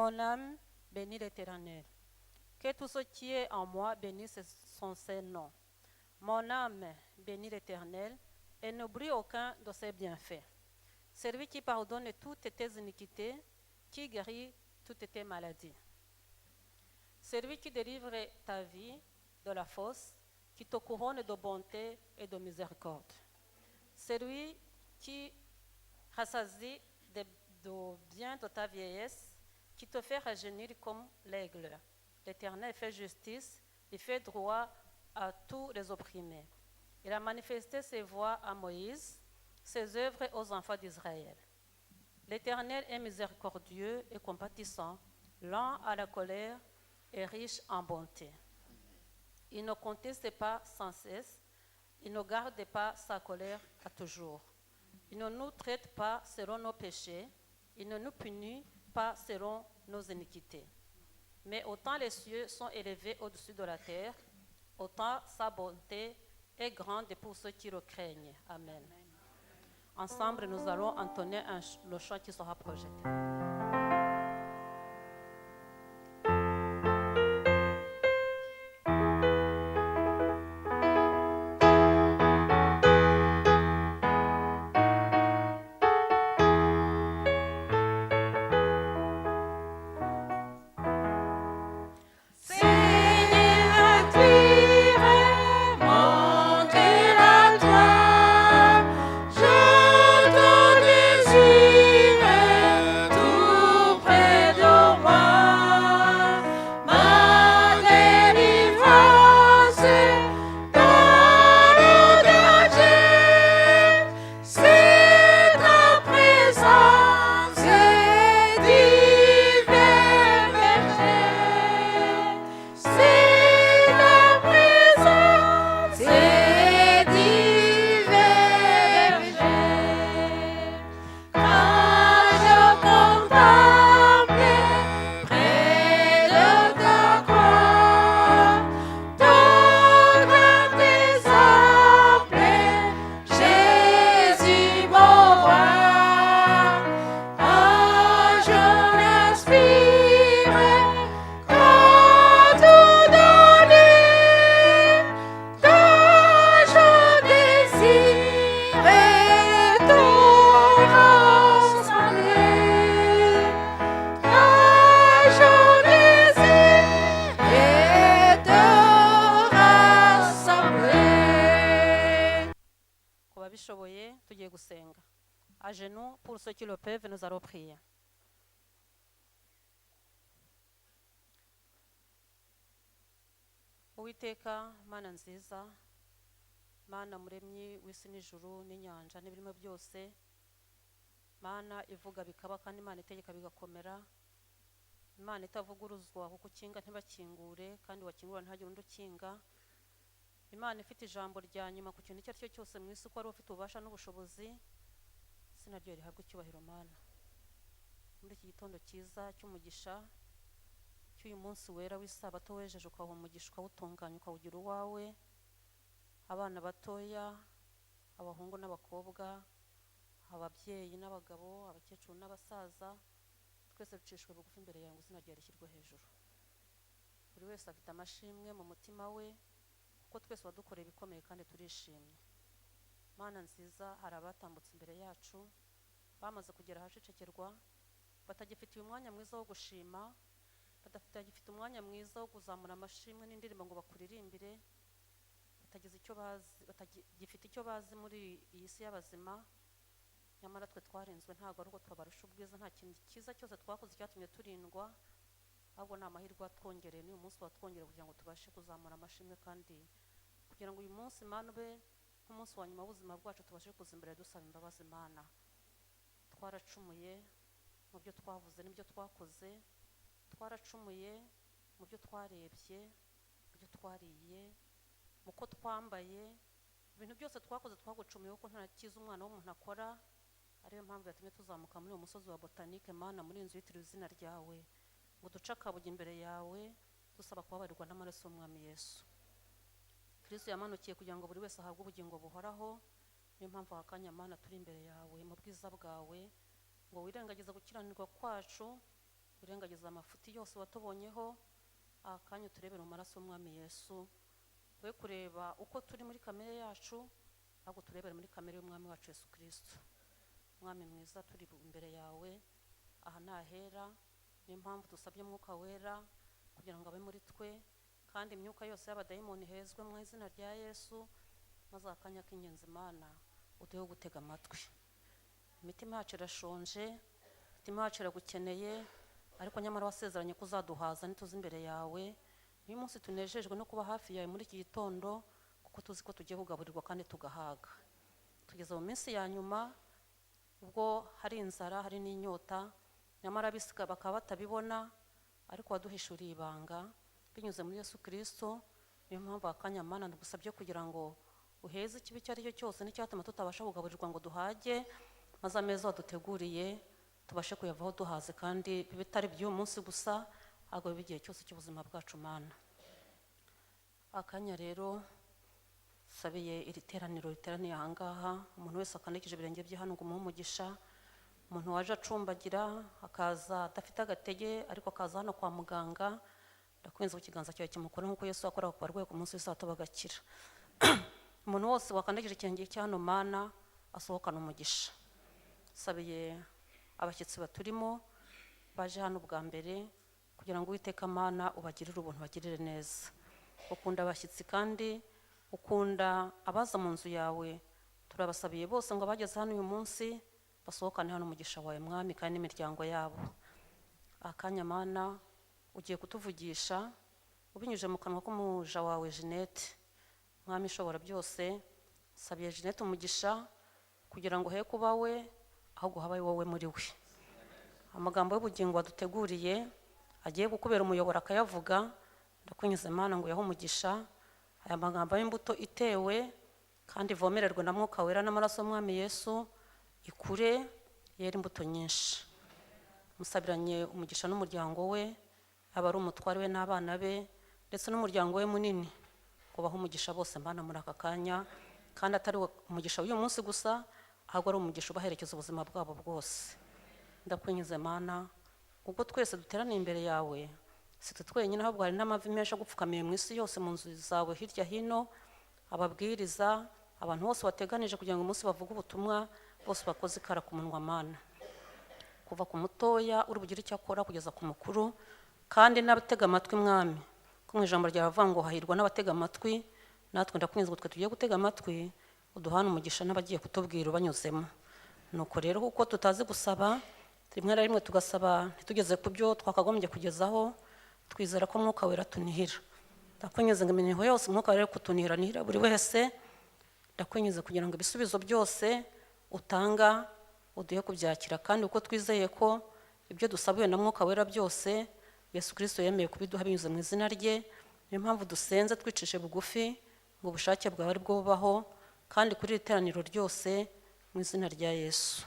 Mon âme bénit l'Éternel. Que tout ce qui est en moi bénisse son Saint-Nom. Mon âme bénit l'Éternel et n'oublie aucun de ses bienfaits. Celui qui pardonne toutes tes iniquités, qui guérit toutes tes maladies. Celui qui délivre ta vie de la fosse, qui te couronne de bonté et de miséricorde. Celui qui rassasie de bien de ta vieillesse, qui te fait rajeunir comme l'aigle. L'Éternel fait justice, il fait droit à tous les opprimés. Il a manifesté ses voies à Moïse, ses œuvres aux enfants d'Israël. L'Éternel est miséricordieux et compatissant, lent à la colère et riche en bonté. Il ne conteste pas sans cesse, il ne garde pas sa colère à toujours. Il ne nous traite pas selon nos péchés, il ne nous punit pas selon nos iniquités. Mais autant les cieux sont élevés au-dessus de la terre, autant sa bonté est grande pour ceux qui le craignent. Amen. Ensemble, nous allons entonner le chant qui sera projeté. Tout À genoux, pour ceux qui le peuvent, nous allons prier. Uwiteka Mana nziza, Mana muremyi w'isi n'ijuru n'inyanja n'ibirimo byose, Mana ivuga bikaba kandi Imana itegeka bigakomera, Imana itavuguruzwa kuko ukinga ntibakingure kandi wakingura ntihagire undi ukinga, Imana ifite ijambo rya nyuma ku kintu icyo ari cyo cyose mu isi, ko ari ufite ububasha n'ubushobozi, izina ryawe rihabwe icyubahiro Mana. Muri iki gitondo cyiza cy'umugisha cy'uyu munsi wera w'isabato wejeje ukawuha umugisha ukawutunganya ukawugira uwawe, abana batoya, abahungu n'abakobwa, ababyeyi n'abagabo, abakecuru n'abasaza, twese ducishwe bugufi imbere yawe ngo izina ryawe rishyirwe hejuru. Buri wese afite amashimwe mu mutima we kuko twese wadukoreye ibikomeye kandi turishimye. Mana nziza, hari abatambutse imbere yacu bamaze kugera ahashicekerwa, batagifitiye umwanya mwiza wo gushima, batagifite umwanya mwiza wo kuzamura amashimwe n'indirimbo ngo bakuririmbire, batagifite icyo bazi muri iyi si y'abazima. Nyamara twe twarenzwe, ntabwo ari uko twabarusha ubwiza, nta kintu cyiza cyose twakoze cyatumye turindwa, ahubwo ni amahirwe watwongereye n'uyu munsi watwongereye kugira ngo tubashe kuzamura amashimwe, kandi kugira ngo uyu munsi Mana ube nk'umunsi wa nyuma w'ubuzima bwacu, tubashe kuza imbere dusaba imbabazi. Mana, twaracumuye mu byo twavuze n'ibyo twakoze, twaracumuye mu byo twarebye, mu byo twariye, mu ko twambaye, ibintu byose twakoze twagucumuyeho ko nta cyiza umwana w'umuntu akora. Ariyo mpamvu yatumye tuzamuka muri uwo musozi wa Botanike Mana, muri inzu yitiriwe izina ryawe, ngo duce akabuge imbere yawe dusaba kubabarirwa n'amaraso y'umwami Yesu Kristo yamanukiye kugira ngo buri wese ahabwe ubugingo buhoraho. Niyo mpamvu aka kanya Mana turi imbere yawe mu bwiza bwawe, ngo wirengagiza gukiranirwa kwacu, wirengagiza amafuti yose watubonyeho. Aka kanya turebere mu maraso y'umwami Yesu, we kureba uko turi muri kamere yacu, ahubwo turebere muri kamere y'umwami wacu Yesu Kristo. Mwami mwiza, turi imbere yawe, aha ntahera. Niyo mpamvu dusabye Mwuka Wera kugira ngo abe muri twe, kandi imyuka yose y'abadayimoni hezwe mu izina rya Yesu, maze akanya k'ingenzi Mana uduhe gutega amatwi. Imitima yacu irashonje, imitima yacu iragukeneye, ariko nyamara wasezeranye ko uzaduhaza nituze imbere yawe. Uyu munsi tunejejwe no kuba hafi yawe muri iki gitondo, kuko tuzi ko tugiye kugaburirwa kandi tugahaga. Tugeze mu minsi ya nyuma, ubwo hari inzara, hari n'inyota, nyamara abisiga bakaba batabibona, ariko waduhishuriye ibanga binyuze muri Yesu Kristo. Niyo mpamvu akanya Mana ndagusabye kugira ngo uheze ikibi icyo ari cyo cyose n'icyatuma tutabasha kugaburirwa ngo duhage, maze ameza waduteguriye tubashe kuyavaho duhaze, kandi bitari by'uyu munsi gusa, ahubwo bibe igihe cyose cy'ubuzima bwacu Mana. Akanya rero sabiye iri teraniro riteraniye aha ngaha, umuntu wese akandikije ibirenge bye hano ngo umuhe umugisha. Umuntu waje acumbagira akaza adafite agatege ariko akaza hano kwa muganga, ndakwinze ku kiganza cyawe kimukora nk'uko Yesu yakoraga ku barwayi ku munsi w'isabato bagakira. Umuntu wose wakandikije ikirenge cye hano Mana asohokana umugisha. Sabiye abashyitsi baturimo baje hano bwa mbere, kugira ngo Uwiteka Mana ubagirire ubuntu, bagirire neza. Ukunda abashyitsi kandi ukunda abaza mu nzu yawe. Turabasabiye bose ngo abageze hano uyu munsi basohokane hano umugisha wawe Mwami, kandi n'imiryango yabo. Akanya Mana ugiye kutuvugisha ubinyuje mu kanwa k'umuja wawe Jeanette. Mwami ishobora byose, sabiye Jeanette umugisha kugira ngo he kuba we, ahubwo habaye wowe muri we. Amagambo y'ubugingo waduteguriye agiye gukubera umuyobora akayavuga, ndakwinjiza Mana ngo yahe umugisha. Aya magambo y'imbuto itewe kandi ivomererwe na Mwuka Wera n'amaraso y'umwami Yesu, ikure yera imbuto nyinshi. Musabiranye umugisha n'umuryango we, aba ari umutware we n'abana be ndetse n'umuryango we munini, ngo bahe umugisha bose Mana muri aka kanya, kandi atari umugisha w'uyu munsi gusa, ahubwo ari umugisha ubaherekeza ubuzima bwabo bwose. Ndakwinjiza Mana, ubwo twese duteraniye imbere yawe, si twe twenyine, ahubwo hari n'amavi menshi agupfukamiye mu isi yose, mu nzu zawe hirya hino, ababwiriza, abantu bose wateganije kugira ngo umunsi bavuge ubutumwa, bose bakoze ikara ku munwa Mana, kuva ku mutoya uri bugire icyo akora kugeza ku mukuru, kandi n'abatega amatwi Mwami, ko mu ijambo ryawe bavuga ngo hahirwa n'abatega amatwi. Natwe ndakwinjiza ngo twe tugiye gutega amatwi, uduhane umugisha n'abagiye kutubwira ubanyuzemo. nuko rero kuko tutazi gusaba rimwe na rimwe tugasaba ntitugeze ku byo twakagombye kugezaho, twizera ko Mwuka Wera tunihira. Ndakwinginze ngo imirimo yose Mwuka Wera kutunihira nihira buri wese. Ndakwinginze kugira ngo ibisubizo byose utanga uduhe kubyakira, kandi uko twizeye ko ibyo dusabiwe na Mwuka Wera byose Yesu Kristo yemeye kubiduha binyuze mu izina rye. Niyo mpamvu dusenze twicishe bugufi ngo ubushake bwawe ari bwo bubaho, kandi kuri iri teraniro ryose mu izina rya Yesu.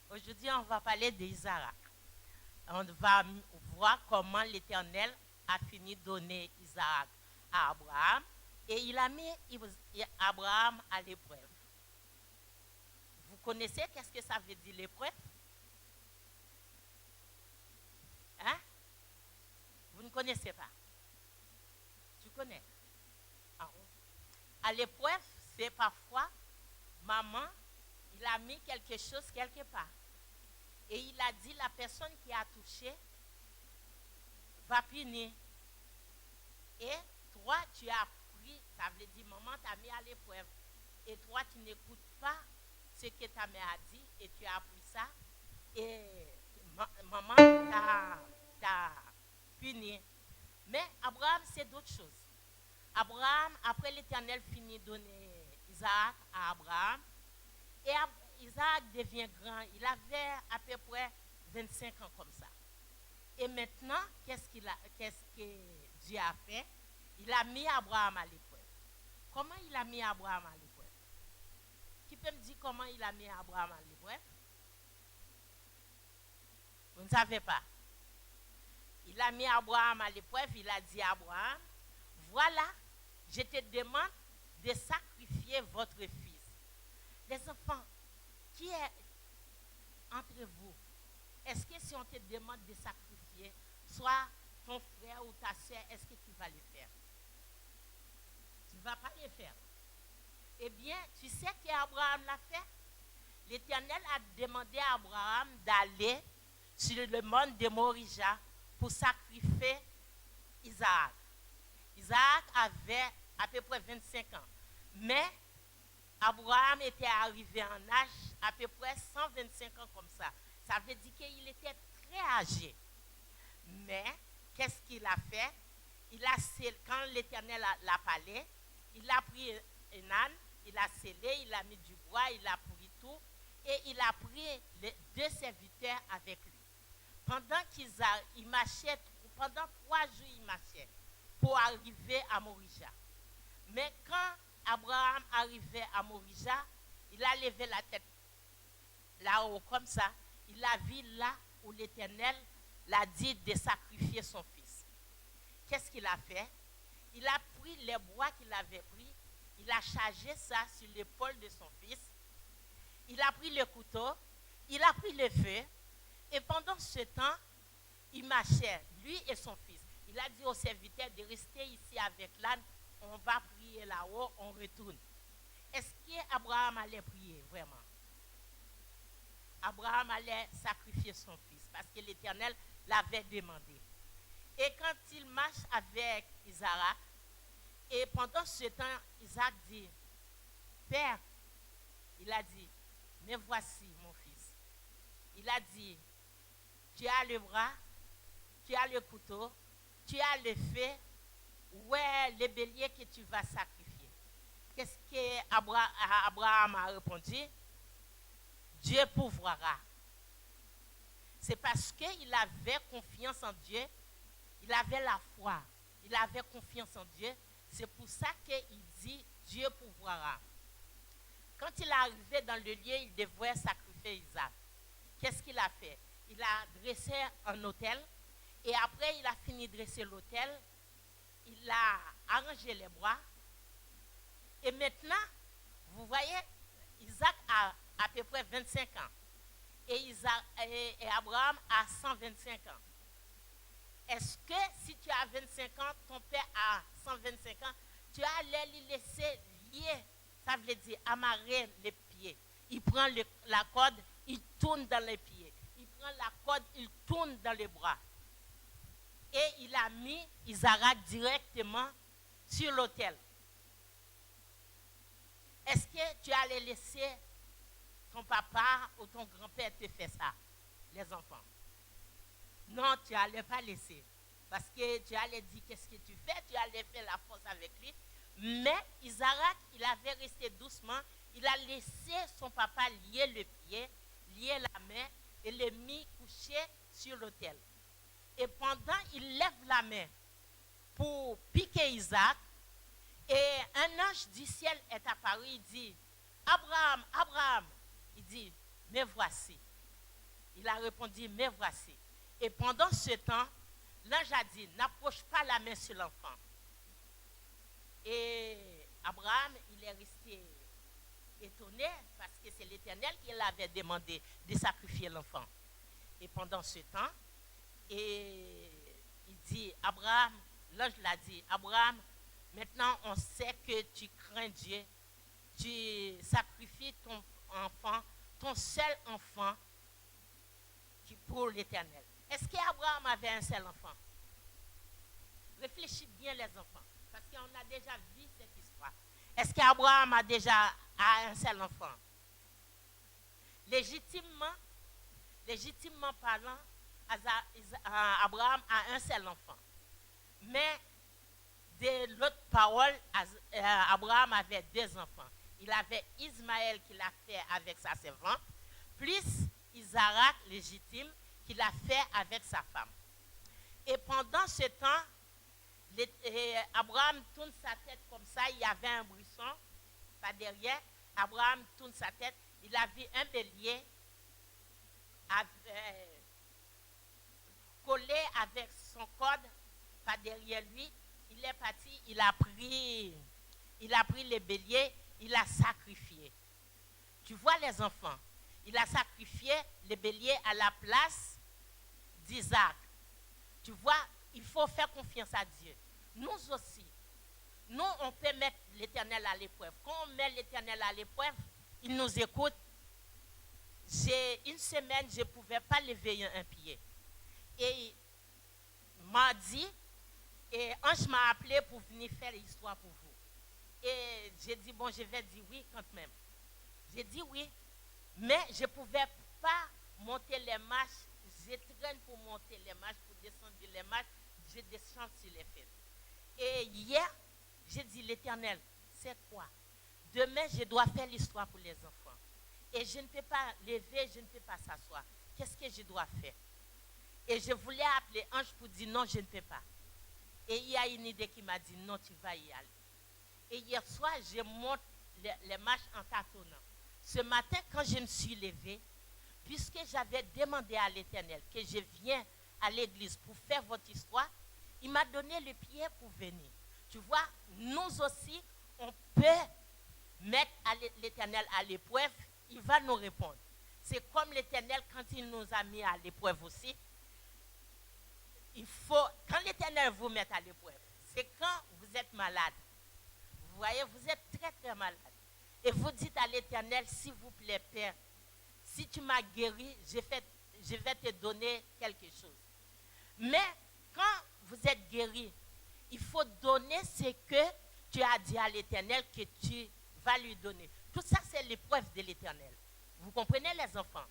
Aujourd'hui, on va parler d'Isaac. On va voir comment l'Éternel a fini de donner Isaac à Abraham et il a mis Abraham à l'épreuve. Vous connaissez qu'est-ce que ça veut dire l'épreuve? Hein? Vous ne connaissez pas? Tu connais? Ah, à l'épreuve, c'est parfois maman, il a mis quelque chose quelque part. Et il a dit, la personne qui a touché va punir. Et toi, tu as pris, ça veut dire, maman t'a mis à l'épreuve. Et toi, tu n'écoutes pas ce que ta mère a dit et tu as appris ça. Et maman t'a puni. Mais Abraham, c'est d'autres choses. Abraham, après l'Éternel finit de donner Isaac à Abraham. Et Isaac devient grand. Il avait à peu près 25 ans comme ça. Et maintenant, qu'est-ce que Dieu a fait? Il a mis Abraham à l'épreuve. Comment il a mis Abraham à l'épreuve? Qui peut me dire comment il a mis Abraham à l'épreuve? Vous ne savez pas. Il a mis Abraham à l'épreuve. Il a dit à Abraham, voilà, je te demande de sacrifier votre fils. Les enfants, qui est entre vous? Est-ce que si on te demande de sacrifier, soit ton frère ou ta soeur, est-ce que tu vas le faire? Tu ne vas pas le faire. Eh bien, tu sais qu'Abraham l'a fait? L'Éternel a demandé à Abraham d'aller sur le mont de Morija pour sacrifier Isaac. Isaac avait à peu près 25 ans. Mais Abraham était arrivé en âge à peu près 125 ans comme ça. Ça veut dire qu'il était très âgé. Mais qu'est-ce qu'il a fait? Quand l'Éternel l'a parlé, il a pris un âne, il a scellé, il a mis du bois, il a pris tout, et il a pris les 2 serviteurs avec lui. Pendant il marchait, pendant 3 jours, il marchait pour arriver à Morija. Mais quand Abraham arrivait à Morija, il a levé la tête là-haut comme ça. Il a vu là où l'Éternel l'a dit de sacrifier son fils. Qu'est-ce qu'il a fait? Il a pris les bois qu'il avait pris, il a chargé ça sur l'épaule de son fils. Il a pris le couteau, il a pris le feu, et pendant ce temps, il marchait, lui et son fils. Il a dit au serviteur de rester ici avec l'âne, on va prier là-haut, on retourne. Est-ce qu'Abraham allait prier vraiment? Abraham allait sacrifier son fils parce que l'Éternel l'avait demandé. Et quand il marche avec Isaac, et pendant ce temps, Isaac dit, Père, il a dit, mais voici mon fils. Il a dit, tu as le bras, tu as le couteau, tu as le feu, où est le bélier que tu vas sacrifier? Qu'est-ce qu'Abraham a répondu? Dieu pourvoira. C'est parce qu'il avait confiance en Dieu, il avait la foi, il avait confiance en Dieu. C'est pour ça qu'il dit Dieu pourvoira. Quand il est arrivé dans le lieu, il devait sacrifier Isaac. Qu'est-ce qu'il a fait? Il a dressé un autel et après il a fini de dresser l'autel, il a arrangé les bois. Et maintenant, vous voyez, Isaac a à peu près 25 ans et Abraham a 125 ans. Est-ce que si tu as 25 ans, ton père a 125 ans, tu allais lui laisser lier, ça veut dire amarrer les pieds. Il prend la corde, il tourne dans les pieds. Il prend la corde, il tourne dans les bras. Et il a mis Isaac directement sur l'autel. Est-ce que tu allais laisser ton papa ou ton grand-père te faire ça, les enfants? Non, tu n'allais pas laisser. Parce que tu allais dire qu'est-ce que tu fais, tu allais faire la force avec lui. Mais Isaac, il avait resté doucement. Il a laissé son papa lier le pied, lier la main et le mis couché sur l'autel. Et pendant, il lève la main pour piquer Isaac. Et un ange du ciel est apparu, il dit, Abraham, Abraham. Il dit, mais voici. Il a répondu, mais voici. Et pendant ce temps, l'ange a dit, n'approche pas la main sur l'enfant. Et Abraham, il est resté étonné parce que c'est l'Éternel qui l'avait demandé de sacrifier l'enfant. Et pendant ce temps, et il dit, Abraham, l'ange l'a dit, Abraham, maintenant on sait que tu crains Dieu, tu sacrifies ton enfant, ton seul enfant pour l'Éternel. Est-ce qu'Abraham avait un seul enfant? Réfléchis bien les enfants, parce qu'on a déjà vu cette histoire. Est-ce qu'Abraham a déjà un seul enfant? Légitimement parlant, Abraham a un seul enfant. Mais de l'autre parole, Abraham avait 2 enfants. Il avait Ismaël qu'il a fait avec sa servante, plus Isaac légitime qu'il a fait avec sa femme. Et pendant ce temps, Abraham tourne sa tête comme ça, il y avait un buisson, pas derrière. Abraham tourne sa tête, il a vu un bélier collé avec son corde, pas derrière lui. Il est parti, il a pris le bélier, il a sacrifié. Tu vois les enfants, il a sacrifié le bélier à la place d'Isaac. Tu vois, il faut faire confiance à Dieu. Nous aussi, nous, on peut mettre l'Éternel à l'épreuve. Quand on met l'Éternel à l'épreuve, il nous écoute. J'ai une semaine, je ne pouvais pas lever un pied. Et mardi, et Ange m'a appelé pour venir faire l'histoire pour vous. Et j'ai dit, bon, je vais dire oui quand même. J'ai dit oui, mais je ne pouvais pas monter les marches. Je traîne pour monter les marches, pour descendre les marches. Je descends sur les fesses. Et hier, j'ai dit, l'Éternel, c'est quoi? Demain, je dois faire l'histoire pour les enfants. Et je ne peux pas lever, je ne peux pas s'asseoir. Qu'est-ce que je dois faire? Et je voulais appeler Ange pour dire non, je ne peux pas. Et il y a une idée qui m'a dit non, tu vas y aller. Et hier soir, je monte les marches en tâtonnant. Ce matin, quand je me suis levée, puisque j'avais demandé à l'Éternel que je viens à l'église pour faire votre histoire, il m'a donné le pied pour venir. Tu vois, nous aussi, on peut mettre l'Éternel à l'épreuve, il va nous répondre. C'est comme l'Éternel, quand il nous a mis à l'épreuve aussi, quand l'Éternel vous met à l'épreuve, c'est quand vous êtes malade. Vous voyez, vous êtes très très malade. Et vous dites à l'Éternel, s'il vous plaît, Père, si tu m'as guéri, je vais te donner quelque chose. Mais quand vous êtes guéri, il faut donner ce que tu as dit à l'Éternel que tu vas lui donner. Tout ça, c'est l'épreuve de l'Éternel. Vous comprenez, les enfants?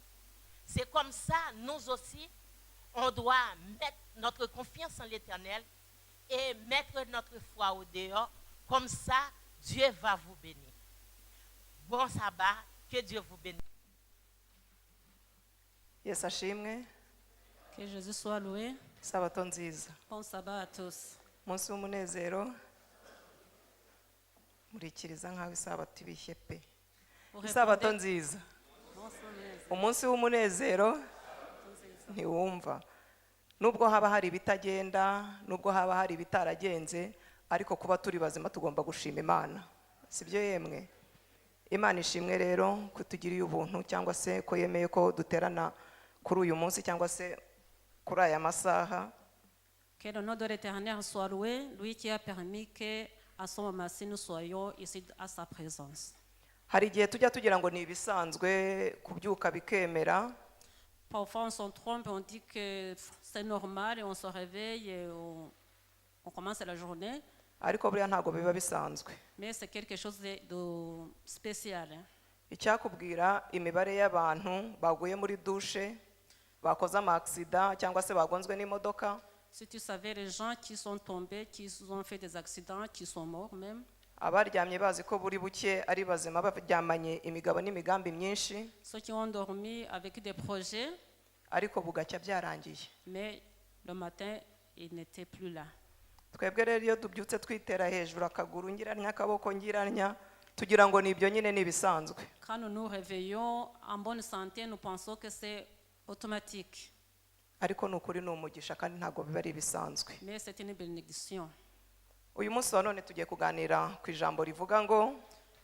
C'est comme ça, nous aussi, on doit mettre notre confiance en l'Éternel et mettre notre foi au dehors. Comme ça, Dieu va vous bénir. Bon sabbat, que Dieu vous bénisse. Yesu ashimwe. Que Jésus soit loué. Sabato nziza. Bon sabbat à tous. Umunsi w'umunezero. Murikiriza nk'aho isabato ibishye pe. Isabato nziza. Umunsi w'umunezero ntiwumva. Nubwo haba hari ibitagenda, nubwo haba hari ibitaragenze, ariko kuba turi bazima tugomba gushima Imana. Sibyo yemwe? Imana ishimwe rero kutugiriye ubuntu cyangwa se ko yemeye ko duterana kuri uyu munsi cyangwa se kuri aya masaha. Que le nom de l'Éternel soit loué, lui qui a permis que à ce moment-ci nous soyons ici à sa présence. Hari igihe tujya tugira ngo ni ibisanzwe kubyuka bikemera. Parfois on s'en trompe, on dit que c'est normal et on se réveille et on commence la journée. Ariko buriya ntago biba bisanzwe. Mais c'est quelque chose de spécial. Icyakubwira imibare y'abantu baguye muri douche, bakoze ama-accident cyangwa se bagonzwe n'imodoka. Si tu savais les gens qui sont tombés, qui ont fait des accidents, qui sont morts même. Abaryamye bazi ko buri buke ari bazima baryamanye imigabo n'imigambi myinshi. Ceux qui ont dormi avec des projets. Ariko bugacya byarangiye. Mais le matin, ils n'étaient plus là. Twebwe rero iyo tubyutse twitera hejuru akaguru ngiranya akaboko ngiranya tugira ngo ni ibyo nyine nibisanzwe. Quand nous nous réveillons en bonne santé, nous pensons que c'est automatique. Ariko nukuri ni umugisha kandi ntago biba ari bisanzwe. Mais c'est une bénédiction. Uyu munsi wa none tugiye kuganira ku ijambo rivuga ngo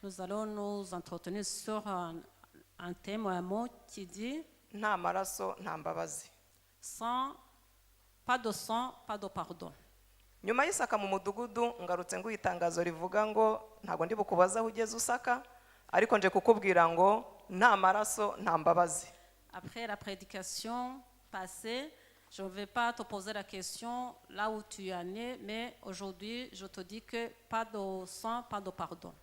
nous allons nous entretenir sur un thème, un mot qui dit nta maraso nta mbabazi. Pas de sang, pas de pardon. Nyuma y'isaka mu mudugudu ngarutse ngo itangazo rivuga ngo ntago ndi bukubaza aho ugeze usaka ariko nje kukubwira ngo nta maraso nta mbabazi. Après la prédication passée, je ne vais pas te poser la question là où tu es né, mais aujourd'hui je te dis que pas de sang, pas de pardon.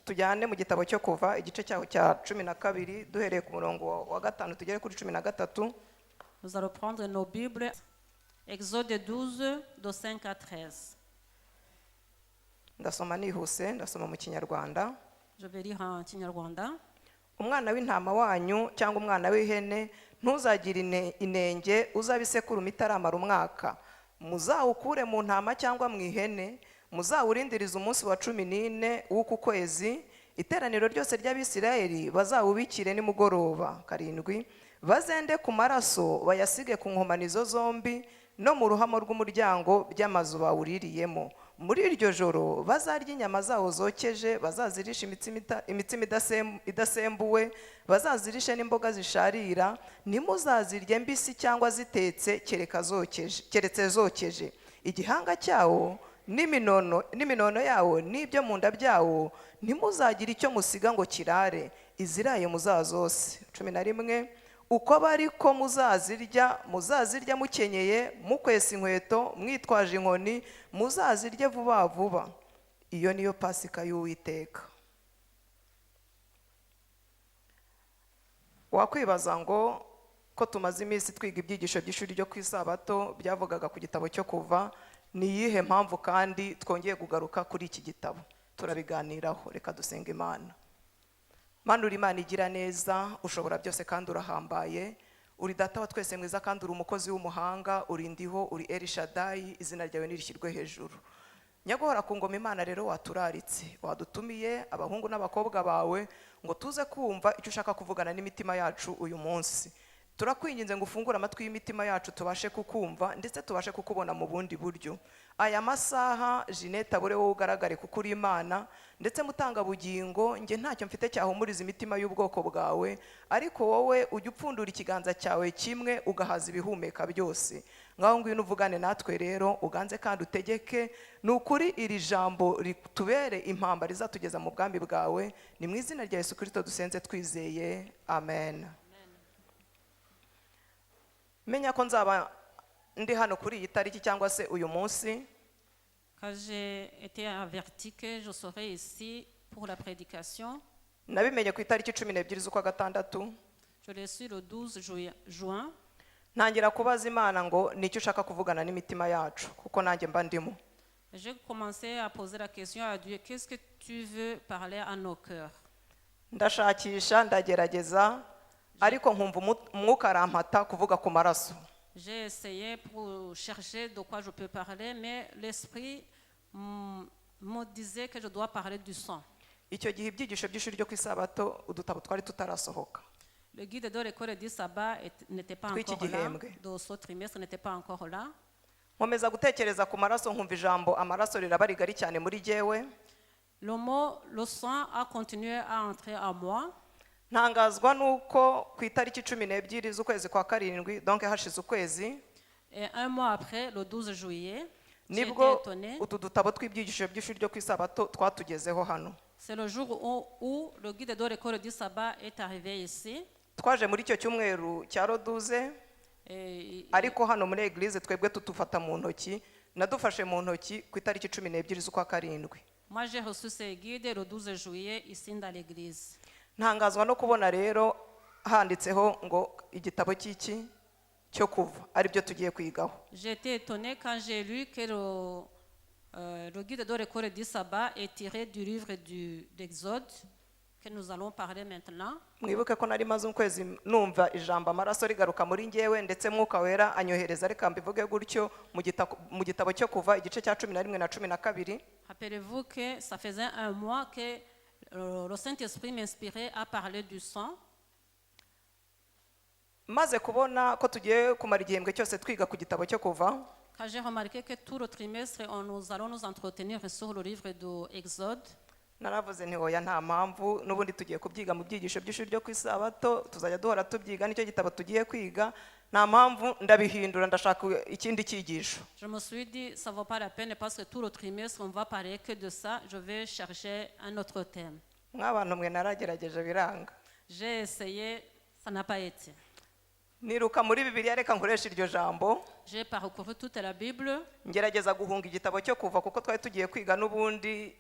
Tujyane mu gitabo cyo kuva igice cyaho cya 12 duhereye ku murongo wa 5 tugere kuri 13. Nous allons prendre nos Bibles. Exode 12, de 5 à 13. Ndasoma nihuse, ndasoma mu Kinyarwanda. Je vais lire en Kinyarwanda. Umwana w'intama wanyu cyangwa umwana w'ihene ntuzagire inenge uzabisekuru mitaramara umwaka. Muzawukure mu ntama cyangwa mu ihene, muzawurindiriza umunsi wa 14 w'uku kwezi, iteraniro ryose ry'Abisirayeli bazawubikire nimugoroba 7. Bazende ku maraso bayasige ku nkomanizo zombi no mu ruhamo rw'umuryango by'amazu bawuririyemo. Muri iryo joro bazarya inyama zawo zokeje, bazazirisha imitsima idasembuwe, bazazirishe n'imboga zisharira, nimuzazirye mbisi cyangwa zitetse keretse zokeje. Igihanga cyawo n'iminono yawo n'ibyo mu nda byawo, ntimuzagire icyo musiga ngo kirare, iziraye muzazose. 11 uko bari ko muzazirya mukenyeye, mukwesa inkweto, mwitwaje inkoni, muzazirye vuba vuba. Iyo niyo Pasika y'Uwiteka. Wakwibaza ngo ko tumaze iminsi twiga ibyigisho by'ishuri ryo ku isabato byavugaga ku gitabo cyo Kuva, ni iyihe mpamvu kandi twongeye kugaruka kuri iki gitabo? Turabiganiraho. Reka dusenga Imana. Mana, uri Imana igira neza, ushobora byose kandi urahambaye, uri Data wa twese mwiza kandi uri umukozi w'umuhanga, uri Ndiho, uri El Shaddai, izina ryawe nirishyirwe hejuru. Nyaguhora ku ngoma Imana rero waturaritse, wadutumiye abahungu n'abakobwa bawe ngo tuze kumva icyo ushaka kuvugana n'imitima yacu uyu munsi. Turakwinginze ngo ufungure amatwi y'imitima yacu tubashe kukumva ndetse tubashe kukubona mu bundi buryo. Aya masaha Jeanette abure wowe ugaragare kuko uri Imana, ndetse mutanga bugingo nge ntacyo mfite cyahumuriza imitima y'ubwoko bwawe, ariko wowe ujya upfundura ikiganza cyawe kimwe ugahaza ibihumeka byose. Ngaho ngwino uvugane natwe rero, uganze kandi utegeke, ni ukuri iri jambo ritubere impamba rizatugeza mu bwambi bwawe. Ni mu izina rya Yesu Kristo dusenze twizeye, amen. Menya ko nzaba ndi hano kuri iyi tariki cyangwa se uyu munsi. Quand j'ai été averti que je serai ici pour la prédication, Nabimenye ku itariki 12 z'ukwa gatandatu. je l'ai su le 12 juin. Ntangira kubaza Imana ngo nicyo ushaka kuvugana n'imitima yacu kuko nanjye mba ndimo. J'ai commencé à poser la question à Dieu, qu'est-ce que tu veux parler à nos cœurs? Ndashakisha, ndagerageza, ariko nkumva umwuka arampata kuvuga ku maraso. J'ai essayé pour chercher de quoi je peux parler, mais l'esprit me disait que je dois parler du sang. Icyo gihe ibyigisho by'ishuri ryo ku isabato udutabo twari tutarasohoka. Le guide de l'école du sabbat n'était pas encore là, de ce trimestre n'était pas encore là. Nkomeza gutekereza ku maraso, nkumva ijambo amaraso riraba rigari cyane muri jyewe. Le mot le sang a continué à entrer en moi. Ntangazwa nuko ku itariki 12 z'ukwezi kwa karindwi, donc hashize ukwezi, Et un mois après, le 12 juillet, j'ai été nibwo étonnée. utu dutabo tw'ibyigisho by'ishuri ryo ku isabato twatugezeho hano. C'est le jour où le guide de l'école du sabbat est arrivé ici. Twaje muri icyo cyumweru cya Roduze, Et ariko hano muri eglise twebwe tutufata mu ntoki, nadufashe mu ntoki ku itariki 12 z'ukwa karindwi. moi, j'ai reçu ces guides le 12 juillet ici dans l'église. Ntangazwa no kubona rero handitseho ngo igitabo cy'iki cyo Kuva ari byo tugiye kwigaho. J'ai été étonnée quand j'ai lu que le guide de l'école du sabbat est tiré du livre d'Exode que nous allons parler maintenant. Mwibuke ko nari maze ukwezi numva ijambo amaraso rigaruka muri njyewe, ndetse Mwuka Wera anyohereza reka mbivuge gutyo mu gitabo cyo Kuva igice cya 11 na 12. Rappelez-vous que ça faisait un mois que le Saint-Esprit m'inspirait à parler du sang. Maze kubona ko tugiye kumara igihembwe cyose twiga ku gitabo cyo Kuva, Quand j'ai remarqué que tout le trimestre, nous allons nous entretenir sur le livre d'Exode, naravuze nti oya nta mpamvu, n'ubundi tugiye kubyiga mu byigisho by'ishuri ryo ku isabato, tuzajya duhora tubyiga, nicyo gitabo tugiye kwiga, nta mpamvu ndabihindura, ndashaka ikindi cyigisho. je me suis dit, ça ne vaut pas la peine parce que tout le trimestre, on va parler que de ça, je vais chercher un autre thème. Mw'abantu mwe naragerageje biranga. J'ai essayé, ça n'a pas été. Niruka muri Bibiliya, reka nkoresha iryo jambo, J'ai parcouru toute la Bible, ngerageza guhunga igitabo cyo Kuva kuko twari tugiye kwiga n'ubundi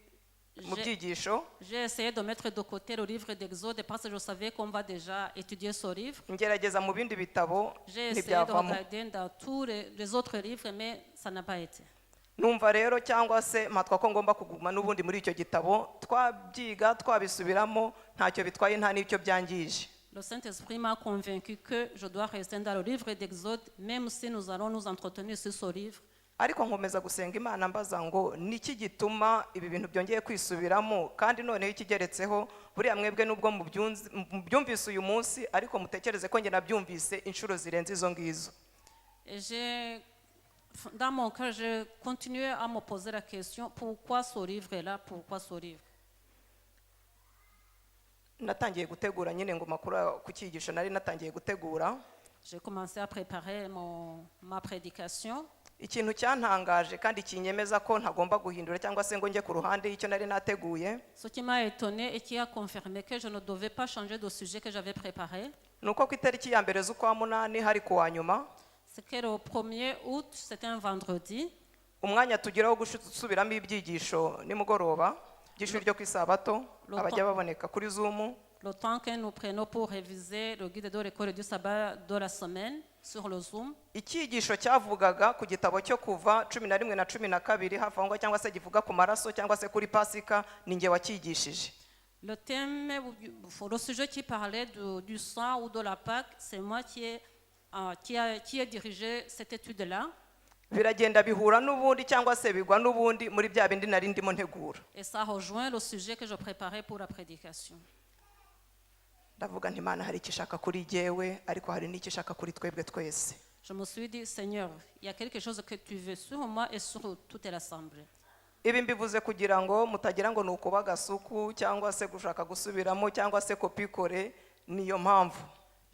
mu byigisho. j'ai essayé de mettre de côté le livre d'Exode parce que je savais qu'on va déjà étudier ce livre. Ngerageza mu bindi bitabo J'ai essayé de ntibyavamo. regarder dans tous les autres livres, mais ça n'a pas été. Numva rero cyangwa se mpatwa ko ngomba kuguma n'ubundi muri icyo gitabo, twabyiga twabisubiramo, ntacyo bitwaye, nta n'icyo byangije. Le Saint-Esprit m'a convaincu que je dois rester dans le livre d'Exode, même si nous allons nous entretenir sur ce livre. Ariko nkomeza gusenga Imana mbaza ngo niki gituma ibi bintu byongeye kwisubiramo, kandi noneho ikigeretseho buriya mwebwe nubwo mubyumvise uyu munsi, ariko mutekereze ko nge nabyumvise inshuro zirenze izo ngizo. Et dans mon cœur, j'ai continué à me poser la question, pourquoi ce livre est là, pourquoi ce livre? Natangiye gutegura nyine ngo makuru ku cyigisho nari natangiye gutegura. J'ai commencé à préparer ma prédication. ikintu cyantangaje kandi kinyemeza ko ntagomba guhindura cyangwa se ngo njye ku ruhande y'icyo nari nateguye Ce qui m'a étonné et qui a confirmé que je ne devais pas changer de sujet que j'avais préparé, ni uko ku itariki ya mbere z'ukwa munani hari ku wa nyuma c'est que le 1er août, c'était un vendredi, umwanya tugira wo gusubiramo ibyigisho nimugoroba by'ishuri ryo ku isabato abajya baboneka kuri Zoom. le temps que nous prenons pour réviser le guide de l'école du sabbat de la semaine sur le Zoom. icyigisho cyavugaga ku gitabo cyo kuva 11 na 12 hafi aho cyangwa se givuga ku maraso cyangwa se kuri pasika ni njye wacyigishije. Le thème, le sujet qui parlait du sang ou de la Pâque, c'est moi qui ai dirigé cette étude-là. Biragenda bihura n'ubundi cyangwa se bigwa n'ubundi muri bya bindi nari ndimo ntegura. Et ça rejoint le sujet que je préparais pour la prédication. Ndavuga nti Imana hari ikishaka kuri jyewe ariko hari n'ikishaka kuri twebwe twese. Je me suis dit, Seigneur, il y a quelque chose que tu veux sur moi et sur toute l'assemblée. Ibi mbivuze kugira ngo mutagira ngo nuko bagasuku cyangwa se gushaka gusubiramo cyangwa se kopikore niyo mpamvu.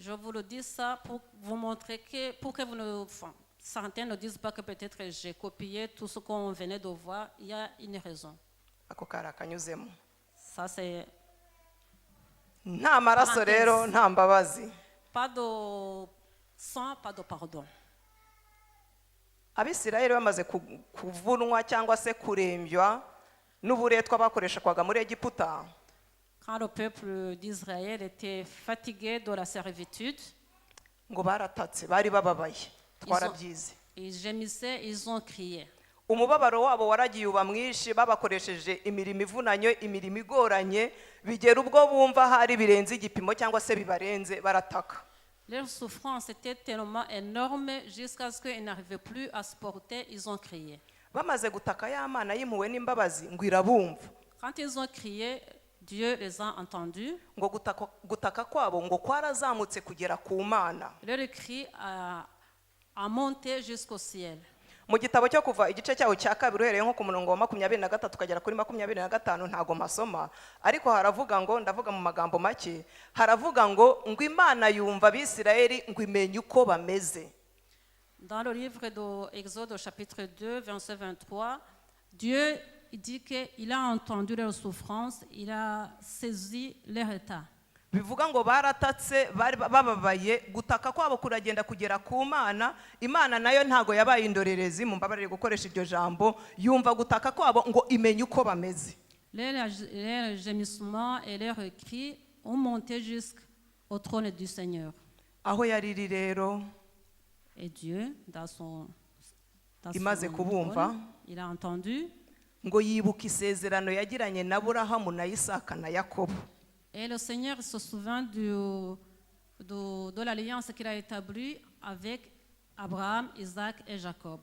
Je vous le dis ça pour vous montrer que, pour que vous ne, enfin, certains ne disent pas que peut-être j'ai copié tout ce qu'on venait de voir, il y a une raison. Ako kari akanyuzemo. Ça c'est Nta maraso rero nta mbabazi. pas de sang, pas de pardon. Abisirayeli bamaze kuvunwa cyangwa se kurembywa n'uburetwa bakoreshwaga muri Egiputa. Quand le peuple d'Israël était fatigué de la servitude, Ngo baratatse bari bababaye. Twarabyize. ils gémissaient, ils ont crié. Umubabaro wabo waragiye uba mwinshi babakoresheje imirimo ivunanye imirimo igoranye bigera ubwo bumva hari birenze igipimo cyangwa se bibarenze barataka. Leur souffrance était tellement énorme jusqu'à ce qu'ils n'arrivaient plus à se porter, ils ont crié. Bamaze gutaka ya Mana y'impuhwe n'imbabazi ngo irabumva. Quand ils ont crié, Dieu les a entendus. Ngo gutaka kwabo ngo kwarazamutse kugera ku Mana. Leur cri a monté jusqu'au ciel. Mu gitabo cyo kuva igice cyawo cya kabiri uhereye nko ku murongo wa 23 tukagera kuri 25 ntago masoma ariko haravuga ngo ndavuga mu magambo make haravuga ngo Imana yumva Abisirayeli ngo imenye uko bameze. Dans le livre d'Exode chapitre 2 verset 23, Dieu dit qu'il a entendu leurs souffrances, il a saisi leur état. Bivuga ngo baratatse bari bababaye gutaka kwabo kuragenda kugera ku Mana. Imana nayo ntago yabaye indorerezi mu mbabarire gukoresha iryo jambo yumva gutaka kwabo ngo imenye uko bameze. Leurs gémissements et leurs cris ont monté jusqu'au trône du Seigneur. Aho yariri rero Et Dieu, dans son imaze kubumva trône, il a entendu. ngo yibuka isezerano yagiranye na Aburahamu na Isaka na Yakobo. Et le Seigneur se souvient de l'alliance qu'il a établie avec Abraham, Isaac et Jacob.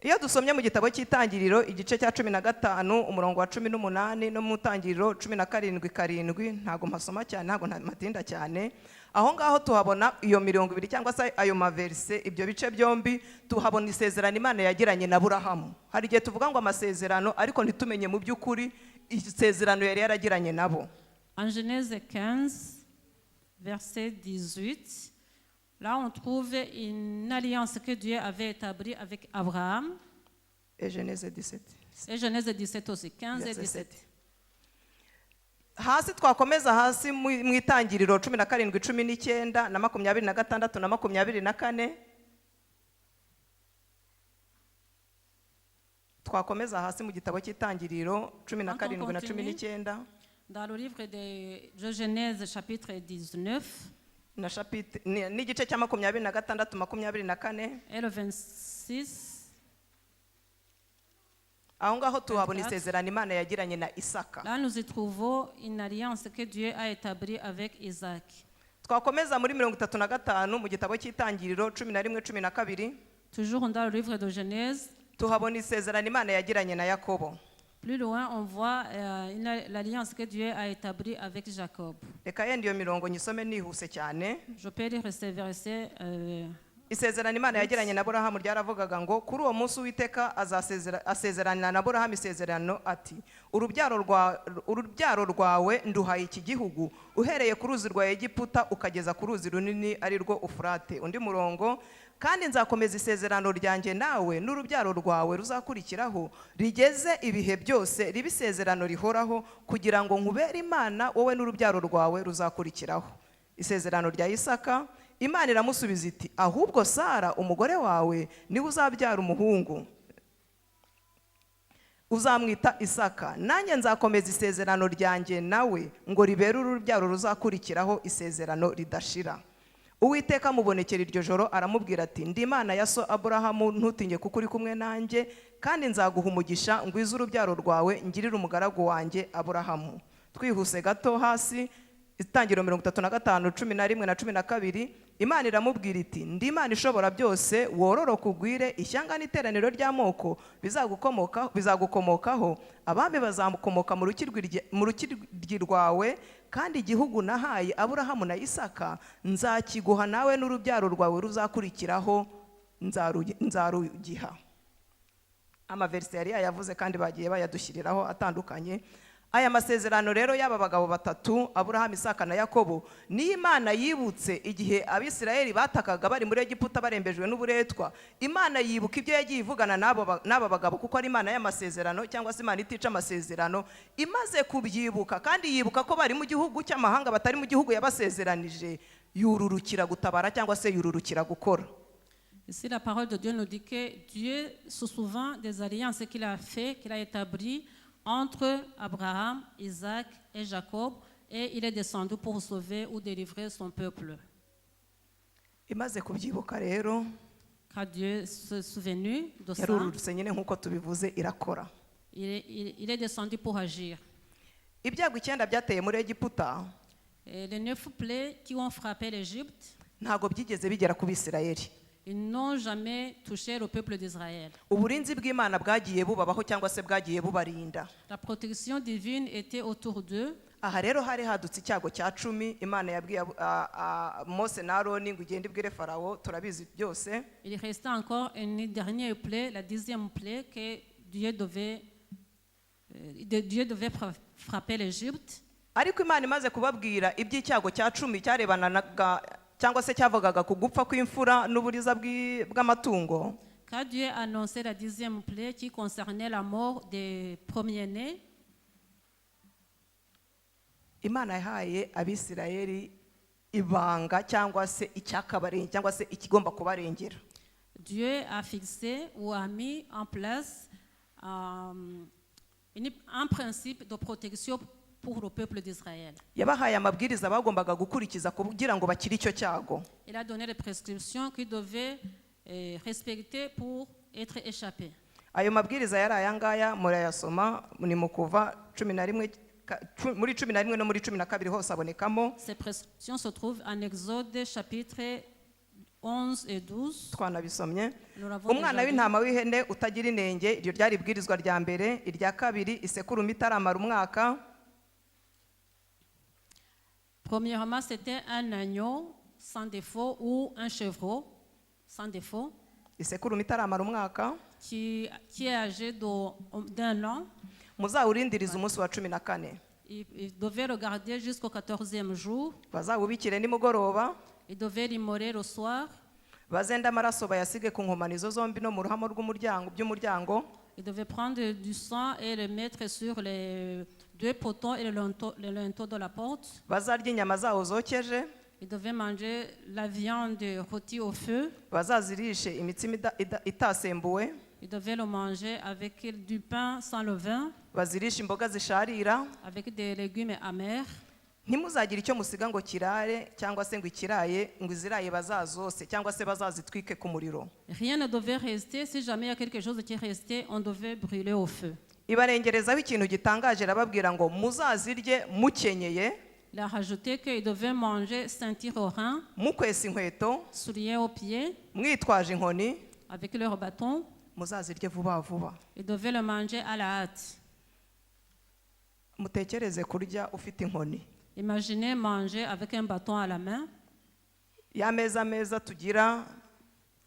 Iyo dusomye mu gitabo cy'itangiriro igice cya 15 umurongo wa 18 no mu tangiriro 17:7 ntago mpasoma cyane ntago matinda cyane aho ngaho tuhabona iyo 20 cyangwa se ayo maverse ibyo bice byombi tuhabona isezerano Imana yagiranye na Aburahamu. Hari igihe tuvuga ngo amasezerano ariko ntitumenye mu by'ukuri isezerano yari yaragiranye nabo. En Genèse 15, verset 18, là on trouve une alliance que Dieu avait établie avec Abraham. Et Genèse 17. Et Genèse 17 aussi, 15 et 17. Hasi twakomeza hasi mu itangiriro 17:19 na 26 na 24. Twakomeza hasi mu gitabo cy'itangiriro 17 na 19. Dans le livre de Genèse chapitre 19, na chapitre n'igice cya 26 24. Et le 26, aho ngaho tuhabona isezerano Imana yagiranye na Isaka. là nous y trouvons une alliance que Dieu a établie avec Isaac. Twakomeza muri 35 mu gitabo cy'itangiriro 11:12. Toujours dans le livre de Genèse, tuhabona isezerano Imana yagiranye na Yakobo. plus loin on voit l'alliance que Dieu a établie avec Jacob. Reka yenda iyo mirongo nyisome nihuse cyane. Je peux lire ces versets isezerano imana yagiranye na Aburahamu ryaravugaga ngo kuri uwo munsi Uwiteka asezerana na Aburahamu isezerano ati urubyaro rwawe nduhaye iki gihugu uhereye ku ruzi rwa Egiputa ukageza ku ruzi runini ari rwo Ufurate. Undi murongo, kandi nzakomeza isezerano ryanjye nawe n'urubyaro rwawe ruzakurikiraho rigeze ibihe byose ribe isezerano rihoraho kugira ngo nkubere Imana wowe n'urubyaro rwawe ruzakurikiraho. Isezerano rya Isaka, Imana iramusubiza iti ahubwo Sara umugore wawe niwe uzabyara umuhungu uzamwita Isaka, nanjye nzakomeza isezerano ryanjye nawe ngo ribere urubyaro ruzakurikiraho isezerano ridashira. Uwiteka amubonekera iryo joro aramubwira ati ndi Imana ya so Aburahamu, ntutinye kuko uri kumwe nanjye, kandi nzaguha umugisha ngwize urubyaro rwawe ngirire umugaragu wanjye Aburahamu. Twihuse gato hasi, Itangiriro 35, 11 na 12, Imana iramubwira iti ndi Imana ishobora byose, wororoka ugwire, ishyanga n'iteraniro ry'amoko bizagukomokaho, abami bazamukomoka mu rukiryi rwawe, kandi igihugu nahaye Aburahamu na Isaka nzakiguha nawe n'urubyaro rwawe ruzakurikiraho nzarugiha. Amaverse yari yavuze kandi bagiye bayadushyiriraho atandukanye. Aya masezerano rero y'aba bagabo batatu Aburahamu, Isaka na Yakobo ni Imana yibutse igihe Abisirayeli batakaga bari muri Egiputa barembejwe n'uburetwa. Imana yibuka ibyo yagiye ivugana n'aba bagabo kuko ari Imana y'amasezerano cyangwa se Imana itica amasezerano. Imaze kubyibuka kandi yibuka ko bari mu gihugu cy'amahanga batari mu gihugu yabasezeranije, yururukira gutabara cyangwa se yururukira gukora. Ici la parole de Dieu nous dit que Dieu se souvient des alliances qu'il a fait, qu'il a établies entre Abraham, Isaac et Jacob, et il est descendu pour sauver ou délivrer son peuple. Imaze kubyibuka rero, Quand Dieu s'est souvenu de ça, yarururutse nyine nk'uko tubivuze irakora. il est descendu pour agir. Ibyago 9 byateye muri Egiputa Et les 9 plaies qui ont frappé l'Égypte, ntago byigeze bigera ku Bisirayeli. ils n'ont jamais touché le peuple d'Israël. Uburinzi bw'Imana bwagiye bubabaho cyangwa se bwagiye bubarinda. La protection divine était autour d'eux. Aha rero hari hadutse icyago cya 10 Imana yabwiye Mose na Aroni ngo ugende ibwire Farawo, turabizi byose. Il restait encore une dernière plaie, la 10e plaie, que Dieu devait frapper l'Égypte. Ariko Imana imaze kubabwira iby'icyago cya 10 cyarebanaga cyangwa se cyavugaga ku gupfa kw'imfura n'uburiza bw'amatungo. Quand Dieu a annoncé la 10e plaie qui concernait la mort des premiers-nés, Imana yahaye Abisirayeli ibanga cyangwa se icyakabarenge cyangwa se ikigomba kubarengera. Dieu a fixé ou a mis en place un principe de protection pour le peuple d'Israël. Yabahaye amabwiriza bagombaga gukurikiza kugira ngo bakire icyo cyago. Il a donné des prescriptions qu'ils devaient respecter pour être échappés. Ayo mabwiriza yari ayangaya murayasoma ni mu Kuva 11 muri 11 no muri 12 hose abonekamo. Ces prescriptions se trouvent en Exode chapitre 11 et 12. Twanabisomye. Umwana w'intama w'ihene utagira inenge, iryo ryari ibwirizwa rya mbere. Irya kabiri, isekurume itaramara umwaka. Premièrement, c'était un agneau sans défaut ou un chevreau sans défaut. Isekurume itaramara umwaka. Qui est âgé d'un an. Muzawurindiriza umunsi wa 14. Il devait regarder jusqu'au 14e jour. Bazawubikire nimugoroba. Il devait l'immoler le soir. Bazenda amaraso bayasige ku nkomanizo zombi no mu ruhamo by'umuryango. Il devait prendre du sang et le mettre sur les 2 potons et le linteau de la porte. Bazarya inyama zawo zokeje. Il devait manger la viande rôtie au feu. Bazazirishe imitsima itasembuwe. Il devait le manger avec du pain sans levain. Bazirisha imboga zisharira. Avec des légumes amers. Ntimuzagira icyo musiga ngo kirare cyangwa se ngo ikiraye ngo iziraye bazazose cyangwa se bazazitwike ku muriro. Rien ne devait rester. Si jamais il y a quelque chose qui restait, on devait brûler au feu. Ibarengerezaho ikintu gitangaje arababwira ngo muzazirye mukenyeye. Il a rajouté qu'il devait manger ceinture au rein, mukwesa inkweto, souliers aux pieds, mwitwaje inkoni, avec leur bâton. Muzazirye vuba vuba. Il devait le manger à la hâte. Mutekereze kurya ufite inkoni. Imaginez manger avec un bâton à la main. Ya meza tugira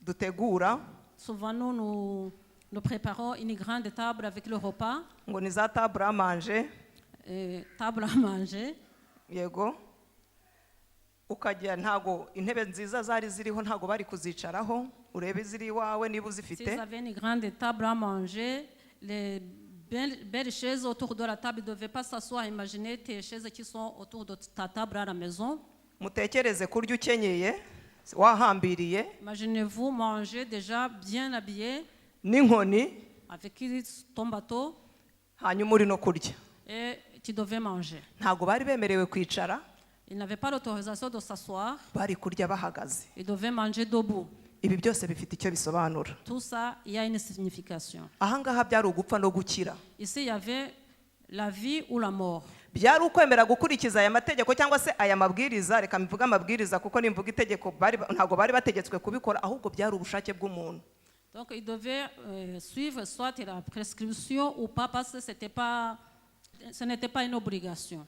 dutegura Souvent, nous préparons une grande table avec le repas, ngo ni za table à manger, table à manger. yego, ukajya ntago intebe nziza zari ziriho ntago bari kuzicaraho, urebe ziri iwawe niba Si uzifite. vous avez une grande table à manger, les belles chaises autour de la table ne devaient pas s'asseoir. Imaginez tes chaises qui sont autour de ta table à la maison. Mutekereze kurya ukenyeye wahambiriye Imaginez-vous manger déjà bien habillé n'inkoni avec ton bateau hanyuma uri no kurya. et tu devais manger. Ntago bari bemerewe kwicara, Ils n'avaient pas l'autorisation de s'asseoir. bari kurya bahagaze. Ils devaient manger debout. Ibi byose bifite icyo bisobanura. Tout ça, il y a une signification. Ahangaha byari ugupfa no gukira. Ici, il y avait la vie ou la mort. Byari ukwemera gukurikiza aya mategeko cyangwa se aya mabwiriza, reka mbivuga amabwiriza kuko nimvuga itegeko ntago bari bategetswe kubikora, ahubwo byari ubushake bw'umuntu. Donc, ils devaient suivre soit la prescription ou pas, parce que ce n'était pas une obligation.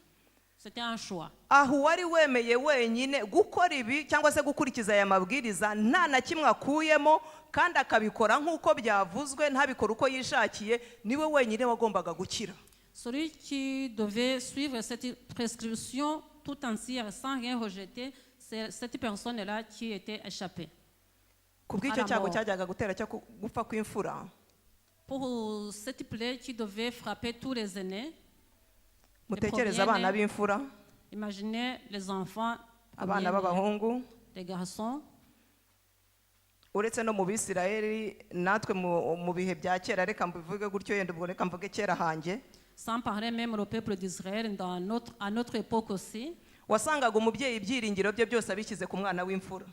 C'était un choix. Aho wari wemeye wenyine gukora ibi cyangwa se gukurikiza aya mabwiriza nta na kimwe akuyemo kandi akabikora nk'uko byavuzwe, ntabikora uko yishakiye, niwe wenyine wagombaga gukira. Celui qui devait suivre cette prescription tout entière sans rien rejeter, c'est cette personne-là qui était échappée. Kubw'icyo cyago cyajyaga gutera cyo gupfa kw'imfura, Pour cette plaie qui devait frapper tous les aînés, mutekereze abana b'imfura, imaginez les enfants, abana b'abahungu, les garçons. uretse no mu Bisirayeli natwe mu bihe bya kera, reka mbivuge gutyo, yenda ubwo reka mvuge kera hanjye, Sans parler même le peuple d'Israël, à notre époque aussi, wasangaga umubyeyi ibyiringiro bye byose abishyize ku mwana w'imfura.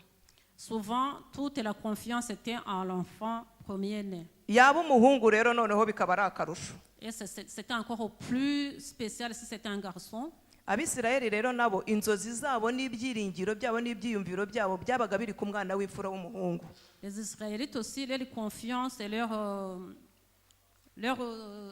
souvent toute la confiance était en l'enfant premier-né. Yaba umuhungu rero noneho bikaba ari akarusho. Et c'était encore plus spécial si c'était un garçon. Abisirayeli rero nabo inzozi zabo n'ibyiringiro byabo n'ibyiyumviro byabo byabaga biri ku mwana w'imfura w'umuhungu. Les Israélites aussi, leur confiance et leur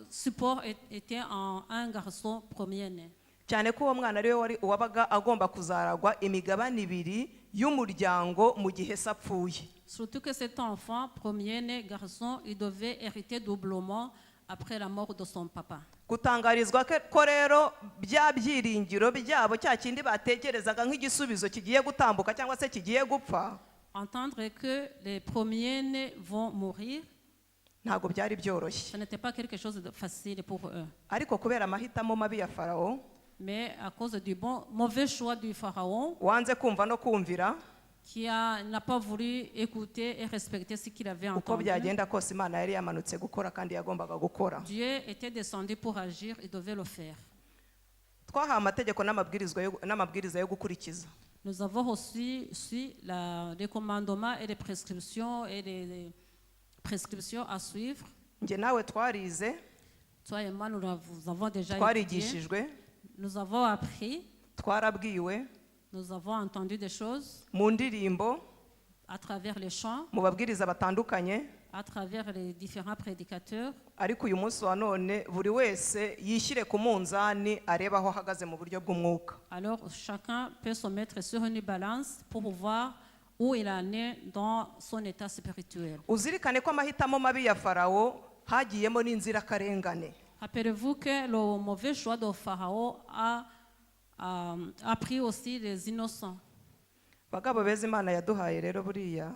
support était en un garçon premier-né. Cyane ko uwo mwana ariwe wari uwabaga agomba kuzaragwa imigabane ibiri y'umuryango mu gihe se apfuye. Surtout que cet enfant premier-né garçon, il devait hériter doublement après la mort de son papa. Gutangarizwa ko rero bya byiringiro byabo cya kindi batekerezaga nk'igisubizo kigiye gutambuka cyangwa se kigiye gupfa, Entendre que les premiers-nés vont mourir, ntabwo byari byoroshye. ce n'était pas quelque chose de facile pour eux. Ariko kubera amahitamo mabi ya Farawo, Mais à cause du mauvais choix du pharaon, wanze kumva no kumvira, qui n'a pas voulu écouter et respecter ce qu'il avait uko entendu, byagenda kose Imana yari yamanutse gukora kandi yagombaga gukora. Dieu était descendu pour agir, il devait le faire. Twahawe amategeko n'amabwiriza yo gukurikiza. Nous avons aussi les commandements et les prescriptions à suivre. Njye nawe twarize, Toi et moi, nous avons déjà étudié, twarigishijwe, nous avons appris, twarabwiwe nous avons entendu des choses mu ndirimbo, à travers les chants, mu babwiriza batandukanye, à travers les différents prédicateurs. ariko uyu munsi wa none buri wese yishyire ku munzani arebe aho ahagaze mu buryo bw'umwuka. Alors, chacun peut se mettre sur une balance pour voir où il en est dans son état spirituel. Uzirikane ko amahitamo mabi ya Farawo hagiyemo n'inzirakarengane. Rappelez-vous que le mauvais choix de Pharaon a pris aussi les innocents. Bagabo beza Imana yaduhaye rero buriya,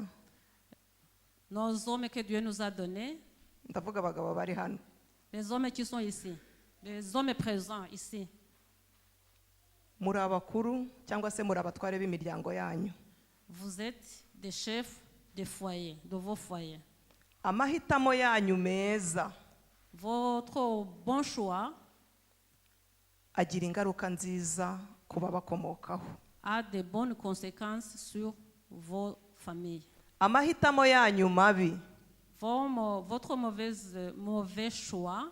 Nos hommes que Dieu nous a donnés, ndavuga abagabo bari hano, les hommes qui sont ici, les hommes présents ici, muri abakuru cyangwa se muri abatware b'imiryango yanyu. vous êtes des chefs de foyer, de vos foyers. Amahitamo yanyu meza Votre bon choix agira ingaruka nziza ku babakomokaho. a de bonnes conséquences sur vos familles. Amahitamo yanyu mabi Votre mauvais choix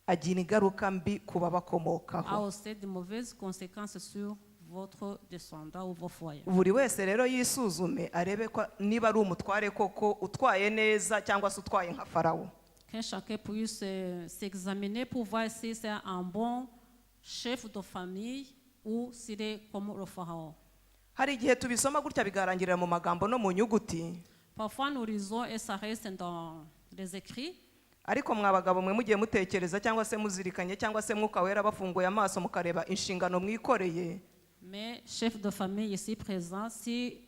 agira ingaruka mbi ku a babakomokaho. aussi de mauvaises conséquences sur votre descendant ou vos foyers. Buri wese rero yisuzume arebe ko niba ari umutware koko utwaye neza cyangwa se utwaye nka Farawo. Que chacun puisse s'examiner pour voir si c'est un bon chef de famille ou s'il est comme le pharaon. Hari igihe tubisoma gutya bigarangirira mu magambo no mu nyuguti, Parfois, nous lisons et ça reste dans les écrits. ariko mwa bagabo mwe mugiye mutekereza cyangwa se muzirikanye cyangwa se mwuka wera bafunguye amaso mukareba inshingano mwikoreye. Mais, chef de famille ici présent, si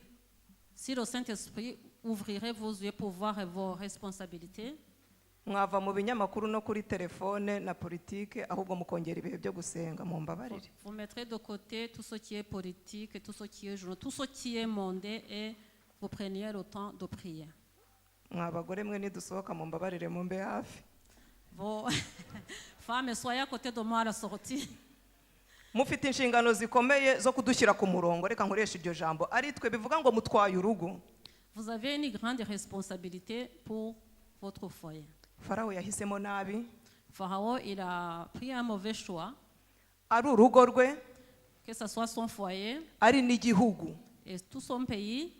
le Saint-Esprit ouvrirait vos yeux pour voir vos responsabilités, Mwava mu binyamakuru no kuri telefone na politike ahubwo mukongera ibihe byo gusenga mu mbabarire. vous mettrez de côté tout ce qui est politique, tout ce qui est journal, tout ce qui est mondain et vous preniez le temps de prier. Mwa bagore mwe nidusohoka mu mbabarire mumbe hafi. Vos femmes, soyez à côté de moi à la sortie. Mufite inshingano zikomeye zo kudushyira ku murongo, reka nkoresha iryo jambo, ari twe bivuga ngo mutwaye urugo. Vous avez une grande responsabilité pour votre foyer. Farawo yahisemo nabi, Pharaon, il a pris un mauvais choix, ari urugo rwe, que ce soit son foyer ari n'igihugu, et tout son pays,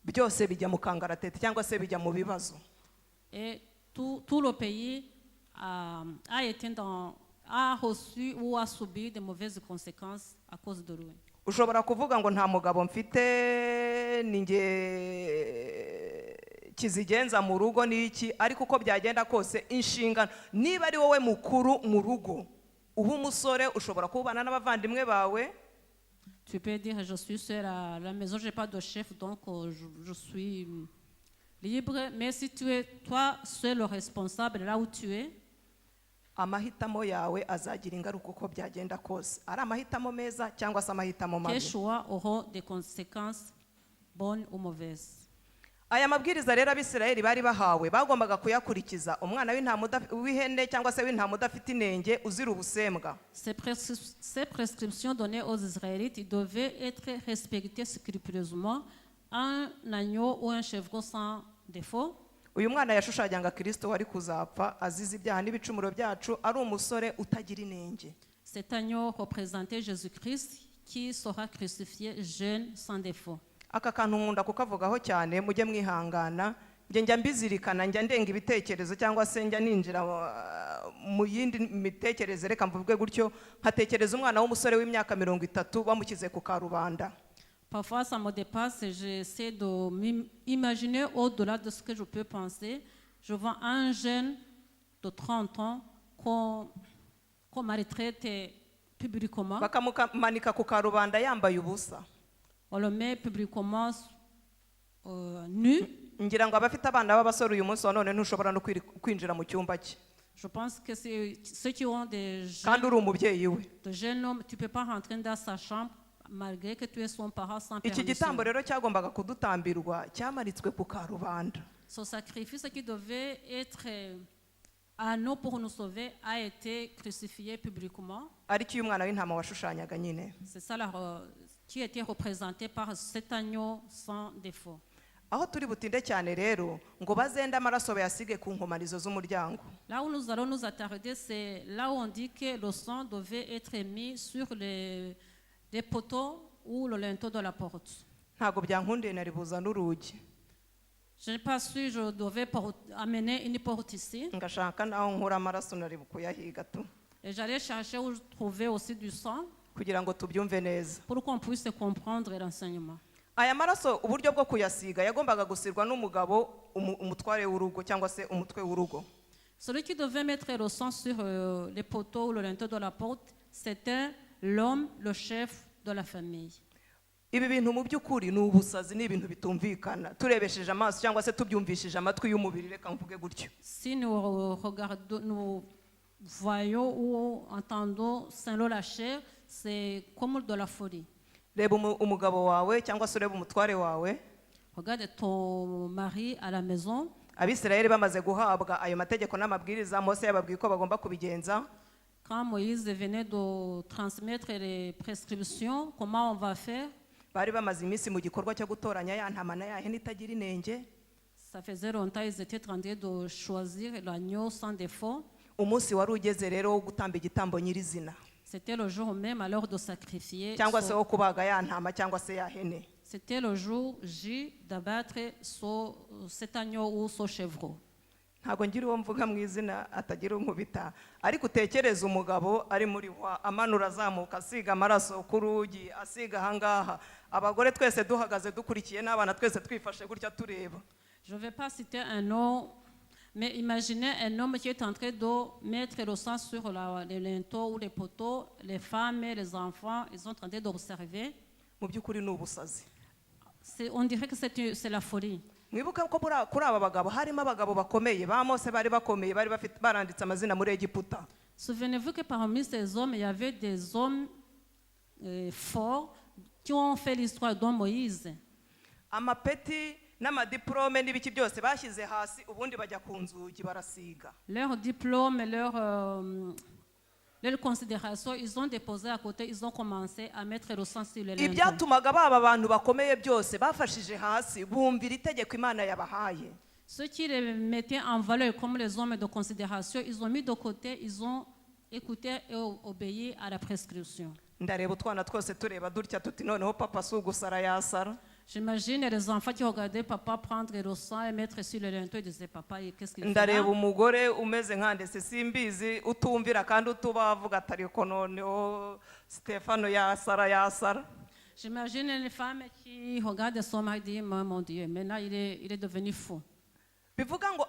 byose bijya mu kangaratete cyangwa se bijya mu bibazo. et tout le pays a reçu ou a subi de mauvaises conséquences à cause de lui. Ushobora kuvuga ngo nta mugabo mfite ninjye kizigenza mu rugo n'iki, ariko uko byagenda kose inshingano niba ari wowe mukuru mu rugo, uba umusore ushobora kubana n'abavandimwe bawe. Tu peux dire, je suis seule à la maison, je n'ai pas de chef, donc je suis libre. Mais si tu es toi seul le responsable là où tu es, Amahitamo yawe azagira ingaruka uko byagenda kose, ari amahitamo meza cyangwa se amahitamo tes mabi. choix auront des conséquences bonnes ou mauvaises. Aya mabwiriza rero Abisirayeli bari bahawe bagombaga kuyakurikiza. Umwana w'ihene cyangwa se w'intama udafite inenge uzira ubusembwa. Ces prescriptions données aux Israélites, ils devaient être respectées scrupuleusement. Un agneau ou un chevreau sans défaut. Uyu mwana yashushanyaga Kristo wari kuzapfa azize ibyaha n'ibicumuro byacu, ari umusore utagira inenge. Cet agneau représentait Jésus-Christ qui sera crucifié jeune sans défaut. Aka kantu nkunda kukavugaho cyane, mujye mwihangana, njya mbizirikana, njya ndenga ibitekerezo cyangwa se njya ninjira mu yindi mitekerereze, reka mvuge gutyo, nkatekereza umwana w'umusore w'imyaka 30 bamukize ku karubanda. Parfois, ça me dépasse et j'essaie de m'imaginer au-delà de ce que je peux penser. Je vois un jeune de 30 ans qu'on maltraite publiquement. Bakamumanika ku karubanda yambaye ubusa. On le met publiquement nu. Ngira ngo abafite abana b'abasore uyu munsi wa none ntushobora no kwinjira mu cyumba cye. Je pense que ceux qui ont des Kandi uri umubyeyi we. jeunes hommes, tu ne peux pas rentrer dans sa chambre malgré que tu es son parent sans Iki permission. gitambo rero cyagombaga kudutambirwa cyamaritswe ku karubanda. Ce sacrifice qui devait être à nous pour nous sauver a été crucifié publiquement. Ariko uyu mwana w'intama washushanyaga nyine. C'est ça qui était représenté par cet agneau sans défaut. Aho turi butinde cyane rero ngo bazenda amaraso bayasige ku nkomanizo z'umuryango. Là où nous allons nous attarder, c'est là où on dit que le sang devait être mis sur les poteaux ou le linteau de la porte. Ntago byankundiye nari buza n'urugi. Je n'ai pas su, je devais amener une porte ici. Ngashaka naho nkura amaraso nari bukuyahiga tu. Et j'allais chercher où trouver aussi du sang kugira ngo tubyumve neza. pour qu'on puisse comprendre l'enseignement. Aya maraso uburyo bwo kuyasiga yagombaga gusirwa n'umugabo umutware w'urugo cyangwa se umutwe w'urugo. Celui qui devait mettre le sang sur les poteaux ou le linteau de la porte, c'était l'homme, le chef de la famille. Ibi bintu mu by'ukuri ni ubusazi, ni ibintu bitumvikana turebesheje amaso cyangwa se tubyumvishije amatwi y'umubiri, reka mvuge gutyo. Si nous regardons, nous voyons ou entendons selon la chair, c'est comme de la folie. Reba umugabo wawe cyangwa se reba umutware wawe. Regarde ton mari à la maison. Abisirayeli bamaze guhabwa ayo mategeko n'amabwiriza, Mose yababwiye ko bagomba kubigenza. Quand Moïse venait de transmettre les prescriptions, comment on va faire? Bari bamaze iminsi mu gikorwa cyo gutoranya ya ntama na ya hene itagira inenge. Ça faisait longtemps, ils étaient en train de choisir l'agneau sans défaut. Umunsi wari ugeze rero wo gutamba igitambo nyirizina. C'était le jour même à l'heure de sacrifier. Cyangwa se wo kubaga ya ntama cyangwa se ya hene. C'était le jour J d'abattre cet agneau ou ce chevreau. Ntago ngira uwo mvuga mu izina atagira unkubita, ariko utekereza umugabo ari muri wa amanura azamuka asiga amaraso ku rugi, asiga ahangaha, abagore twese duhagaze dukurikiye n'abana twese twifashe gutya tureba. Je ne vais pas citer un nom, mais imaginez un homme qui est en train de mettre le sang sur les linteaux ou les poteaux. Les femmes et les enfants, ils sont en train d'observer. mu by'ukuri ni ubusazi. On dirait que c'est la folie. mwibuke ko kuri aba bagabo harimo abagabo bakomeye ba Mose bari bakomeye bari baranditse amazina muri Egiputa. Souvenez-vous que parmi ces hommes, il y avait des hommes forts qui ont fait l'histoire de Moïse. Amapeti n'amadiplome n'ibiki byose bashyize hasi ubundi bajya ku nzugi barasiga. Leur diplôme et leur considération, ils ont déposé à côté, ils ont commencé à mettre le sang sur les linteaux. Ibyatumaga baba abantu bakomeye byose bafashije hasi bumvira itegeko Imana yabahaye. Ceux qui les mettaient en valeur comme les hommes de considération, ils ont mis de côté, ils ont écouté et obéi à la prescription. Ndareba utwana twose tureba dutya tuti noneho papa si ugusara yasara. J'imagine les enfants qui regardaient papa prendre le sang et mettre sur le linteau et disaient papa, qu'est-ce qu'il fait Ndareba là? umugore umeze nkandese simbizi utumvira kandi utubavuga atariko noneho Stefano yasara. J'imagine une femme qui regarde son mari et dit, mon Dieu, maintenant il est devenu fou. Bivuga ngo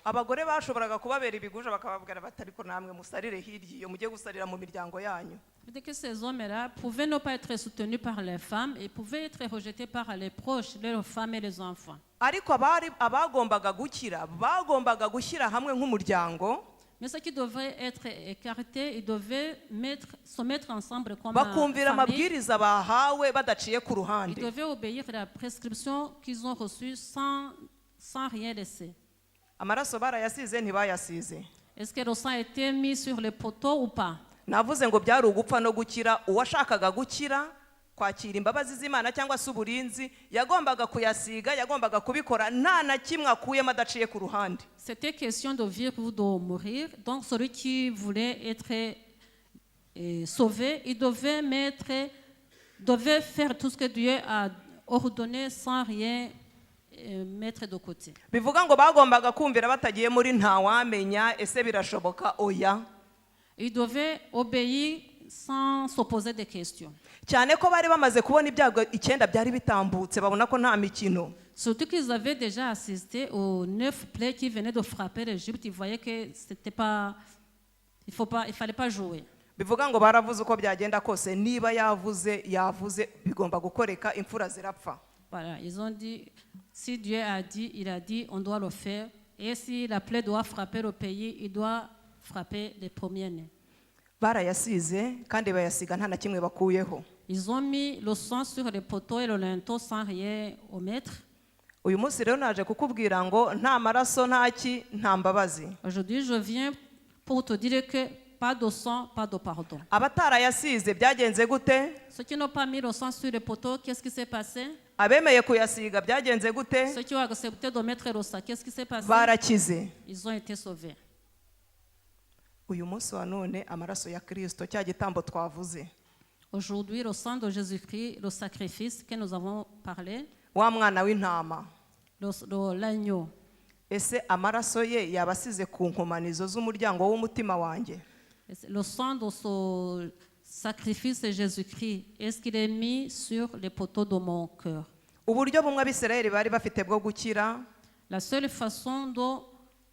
abagore bashoboraga kubabera ibigusha bakababwira batariko namwe musarire hirya iyo mujye gusarira mu miryango yanyu. Peut-être que ces hommes-là pouvaient ne pas être soutenus par les femmes et pouvaient être rejetés par les proches, leurs femmes et les enfants. Ariko abagombaga gushyira hamwe nk'umuryango. Mais ceux qui devraient être écartés, ils devaient se mettre ensemble comme bakumvira famille. amabwiriza bahawe badaciye ku ruhande. Ils devaient obéir à la prescription qu'ils ont reçue sans rien laisser. Amaraso barayasize ntibayasize. Est-ce que le sang a été mis sur les poteaux ou pas? Navuze ngo byari ugupfa no gukira. Uwashakaga gukira kwakira imbabazi z'Imana cyangwa se uburinzi yagombaga kuyasiga, yagombaga kubikora nta na kimwe akuyemo adaciye ku ruhande. C'était question de vivre ou de mourir. Donc celui qui voulait être sauvé, il devait faire tout ce que Dieu a ordonné sans rien mettre de côté. Bivuga ngo bagombaga kumvira batagiye muri ntawamenya ese birashoboka oya. Il devait obéir sans se poser des questions. Cyane ko bari bamaze kubona ibyago 9 byari bitambutse babona ko nta mikino. Surtout qu'ils avaient déjà assisté aux 9 plaies qui venaient de frapper l'Égypte. Ils voyaient que c'était pas, il fallait pas jouer. Bivuga ngo baravuze uko byagenda kose niba yavuze bigomba gukoreka imfura zirapfa. Voilà, ils ont dit, si Dieu a dit, il a dit, on doit le faire. Et si la plaie doit frapper le pays, il doit frapper les premiers-nés. Barayasize kandi bayasiga nta na kimwe bakuyeho. Ils ont mis le sang sur les poteaux et le linteau sans rien omettre. Uyu munsi rero naje kukubwira ngo nta maraso nta mbabazi. Aujourd'hui, je viens pour te dire que pas de sang, pas de pardon. Abatarayasize byagenze gute? Ceux qui n'ont pas mis le sang sur les poteaux, qu'est-ce qui s'est passé? Abemeye kuyasiga byagenze gute? Ceux qui ont accepté de mettre le sang, qu'est-ce qui s'est passé? Barakize. Ils ont été sauvés. Uyu munsi wa none amaraso ya Kristo cya gitambo twavuze. Aujourd'hui, le sang de Jésus-Christ, le sacrifice que nous avons parlé, Wa mwana w'intama. l'agneau. Ese amaraso ye yabasize ku nkomanizo z'umuryango w'umutima wanjye. Le sang de ce sacrifice de Jésus-Christ, est-ce qu'il est mis sur les poteaux de mon cœur? Uburyo bumwe Abisirayeli bari bafite bwo gukira La seule façon dont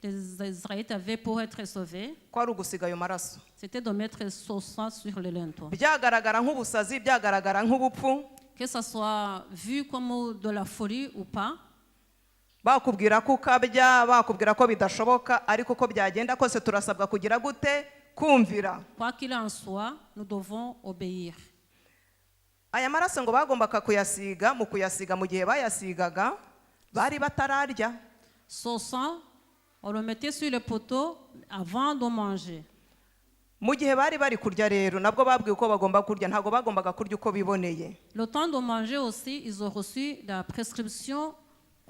les Israélites avaient pour être sauvés, kwari ugusiga ayo maraso. c'était de mettre ce sang sur le linteau. Byagaragara nk'ubusazi, byagaragara nk'ubupfu. Que ça soit vu comme de la folie ou pas, Bakubwira ko ukabya, bakubwira ko bidashoboka, ariko uko byagenda kose turasabwa kugira gute? Kumvira. quoi qu'il en soit, nous devons obéir. Aya maraso ngo bagombaga kuyasiga, mu kuyasiga mu gihe bayasigaga bari batararya. Ce sang, on le mettait sur le poteau avant de manger. Mu gihe bari kurya rero nabwo babwiye uko bagomba kurya, ntago bagombaga kurya uko biboneye. Le temps de manger aussi, ils ont reçu la prescription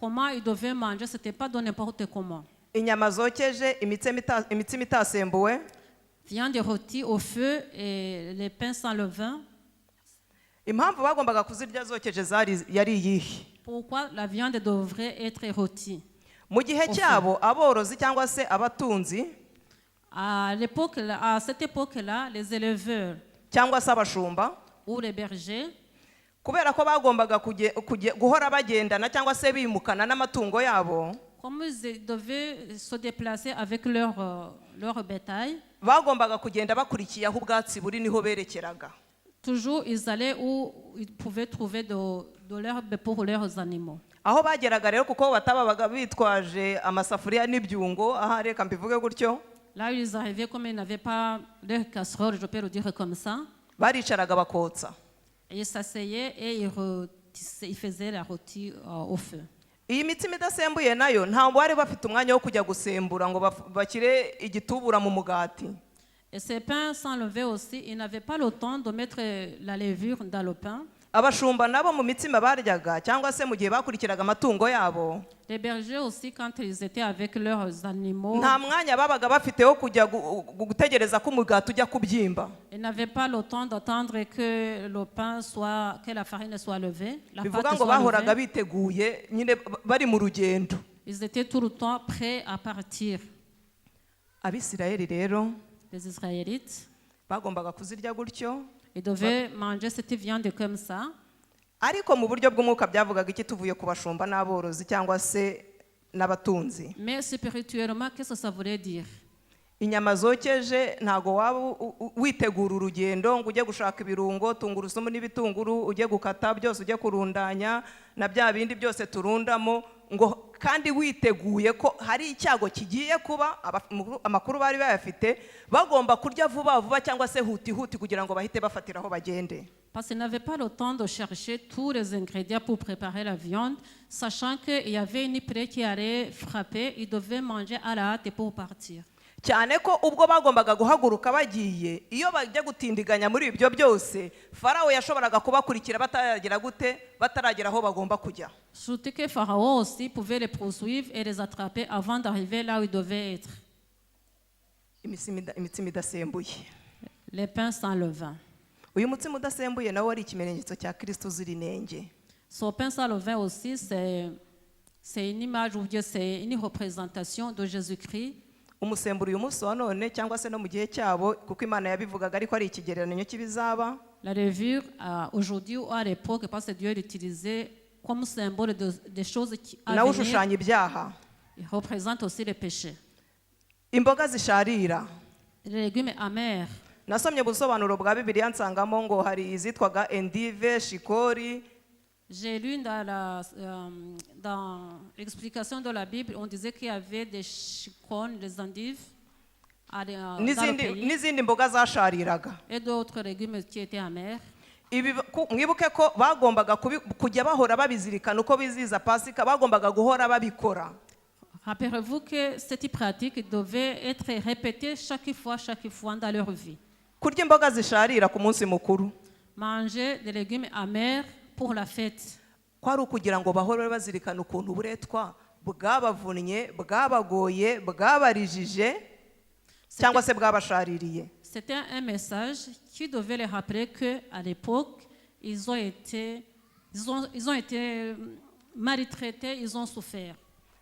comment ils devaient manger, c'était pas de n'importe comment. Inyama zokeje, imitsima itasembuwe, Viande rôtie au feu et les pains sans levain. impamvu bagombaga kuzirya zokeje yari iyihe? Pourquoi la viande devrait être rôtie? Mu gihe cyabo aborozi cyangwa se abatunzi À cette époque-là, les éleveurs cyangwa se abashumba ou les bergers, kubera ko bagombaga guhora bagendana cyangwa se bimukana n'amatungo yabo, Comme ils devaient se déplacer avec leur bétail, bagombaga kugenda bakurikiye aho ubwatsi buri niho berekeraga. toujours ils allaient où ils pouvaient trouver de l'herbe pour leurs animaux. Aho bageraga rero kuko batababaga bitwaje amasafuriya n'ibyungo, aha reka mbivuge gutyo, Là où ils arrivaient, comme ils n'avaient pas leur casserole, je peux le dire comme ça, baricaraga bakotsa. ils s'asseyaient et ils faisaient la rôtie au feu. Iyi mitsima idasembuye nayo ntabwo bari bafite umwanya wo kujya gusembura ngo bakire igitubura mu mugati. Et ces pains sans levain aussi, ils n'avaient pas le temps de mettre la levure dans le pain. Abashumba nabo mu mitsima baryaga cyangwa se mu gihe bakurikiraga amatungo yabo, Les bergers aussi, quand ils étaient avec leurs animaux, nta mwanya babaga bafite wo kujya gutegereza ko umugati ujya kubyimba. ils n'avaient pas le temps d'attendre que le pain soit, que la farine soit levée, la Bivuga pâte ngo soit bahoraga levée. biteguye nyine bari mu rugendo. Ils étaient tout le temps prêts à partir. Abisirayeli rero Les Israélites, bagombaga kuzirya gutyo, ils devaient manger cette viande comme ça. ariko mu buryo bw'umwuka byavugaga iki tuvuye ku bashumba n'aborozi cyangwa se n'abatunzi. Mais spirituellement, qu'est-ce que ça voulait dire? Inyama zokeje ntago waba witegura urugendo ngo ujye gushaka ibirungo, tungurusumu n'ibitunguru ujye gukata byose ujye kurundanya na bya bindi byose turundamo, ngo kandi witeguye ko hari icyago kigiye kuba. Amakuru bari bayafite, bagomba kurya vuba vuba cyangwa se huti huti kugira ngo bahite bafatira aho bagende. Parce qu'ils n'avaient pas le temps de chercher tous les ingrédients pour préparer la viande, sachant qu'il y avait une prêt qui allait frapper, ils devaient manger à la hâte pour partir. Cyane ko ubwo bagombaga guhaguruka bagiye, iyo bajya gutindiganya muri ibyo byose, Farawo yashoboraga kubakurikira bataragera gute, bataragera aho bagomba kujya. Surtout que Pharaon aussi pouvait les poursuivre et les attraper avant d'arriver là où ils devaient être. Imitsima idasembuye. Les pains sans levain. Uyu mutsima udasembuye nawo ari ikimenyetso cya Kristo uzira inenge. Ce pain sans levain aussi, c'est une image ou bien c'est une représentation de Jésus-Christ. Umusemburo uyu munsi wa none cyangwa se no mu gihe cyabo, kuko Imana yabivugaga ariko ari ikigereranyo cy'ibizaba. La levure, aujourd'hui ou à l'époque, parce que Dieu l'utilisait comme symbole des choses qui à nawe venir, ushushanya ibyaha. il représente aussi les péchés. Imboga zisharira. Les légumes amers. Nasomye ubusobanuro bwa Bibiliya nsangamo ngo hari izitwaga endive, shikori. J'ai lu dans l'explication de la Bible, on disait qu'il y avait des chicones, des endives dans le pays, n'izindi mboga zashariraga. et d'autres légumes qui étaient amers. Mwibuke ko bagombaga kujya bahora babizirikana uko biziza Pasika, bagombaga guhora babikora. Rappelez-vous que cette pratique devait être répétée chaque fois dans leur vie. Kurya imboga zisharira ku munsi mukuru Manger des légumes amers pour la fête. kwari ukugira ngo bahore bazirikana ukuntu uburetwa bwabavunnye, bwabagoye, bwabarijije cyangwa se bwabashaririye. C'était un message qui devait les rappeler qu'à l'époque, ils ont été maltraités, ils ont souffert.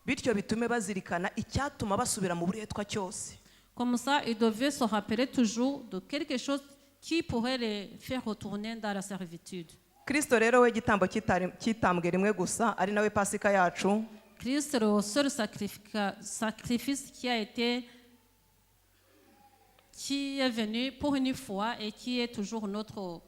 Bityo bitume bazirikana icyatuma basubira mu buretwa cyose. Comme ça, ils devaient se rappeler toujours de quelque chose qui pourrait les faire retourner dans la servitude. Kristo rero we gitambo kitambwe rimwe gusa ari nawe Pasika yacu. Christ est le seul sacrifice qui est venu pour une fois et qui est toujours notre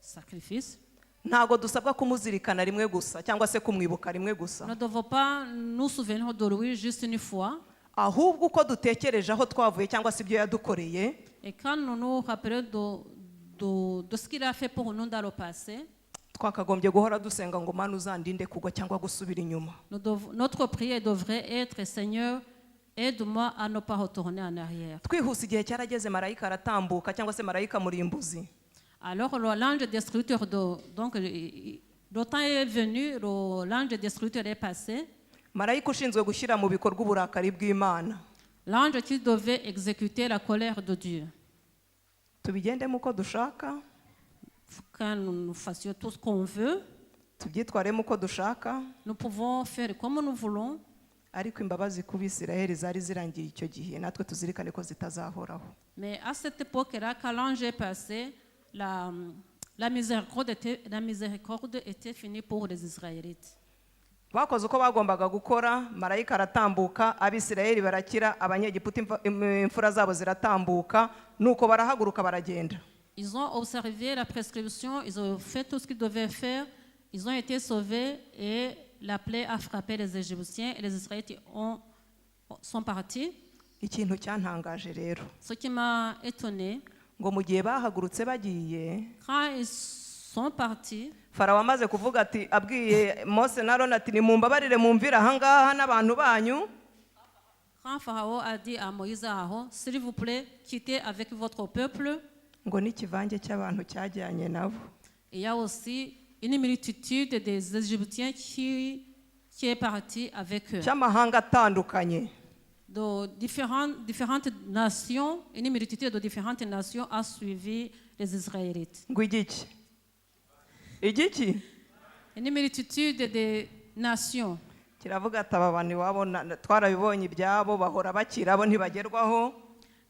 sacrifice. Ntago dusabwa kumuzirikana rimwe gusa cyangwa se kumwibuka rimwe gusa. Nous ne devons pas nous souvenir de lui juste une fois. Ahubwo uko dutekereje aho twavuye cyangwa se ibyo yadukoreye, Et quand nous nous rappelons de ce qu'il a fait pour nous dans le passé, twakagombye guhora dusenga ngo Mana uzandinde kugwa cyangwa gusubira inyuma. notre prière devrait être: Seigneur, aide-moi à ne pas retourner en arrière. Twihuse igihe cyarageze marayika aratambuka cyangwa se marayika murimbuzi. Alors l'ange destructeur, donc le temps est venu, l'ange destructeur est passé. Marayika ushinzwe gushyira mu bikorwa uburakari bw'Imana. L'ange qui devait exécuter la colère de Dieu. Tubigendemo uko dushaka, Quand nous fassions tout ce qu'on veut, tubyitwaremo uko dushaka, nous pouvons faire comme nous voulons. ariko imbabazi ku Bisirayeli zari zirangiye icyo gihe, natwe tuzirikane ko zitazahoraho. Mais à cette époque-là, quand l'ange est passé, la miséricorde était finie pour les Israélites. bakoze uko bagombaga gukora, marayika aratambuka, abisirayeli barakira, abanyegiputa imfura zabo ziratambuka, nuko barahaguruka baragenda. Ils ont observé la prescription, ils ont fait tout ce qu'ils devaient faire, ils ont été sauvés et la plaie a frappé les Égyptiens et les Israélites sont partis. Ikintu cyantangaje rero, Ce qui m'a étonné, ngo mu gihe bahagurutse bagiye, quand ils sont partis, Farawo amaze kuvuga ati, abwiye Mose na Aroni ati, nimumbabarire mumvire ahangaha n'abantu banyu. quand Pharaon a dit à Moïse et à Aaron, s'il vous plaît, quittez avec votre peuple, Ngo n'ikivange cy'abantu cyajyanye nabo. il y a aussi une multitude des Égyptiens qui est partie avec eux. Cy'amahanga atandukanye. De différentes nations, une multitude de différentes nations a suivi les Israélites. Ngo igiki? Igiki? Une multitude de nations. Kiravuga ati, aba bantu iwabo twarabibonye ibyabo, bahora bakira, bo ntibagerwaho.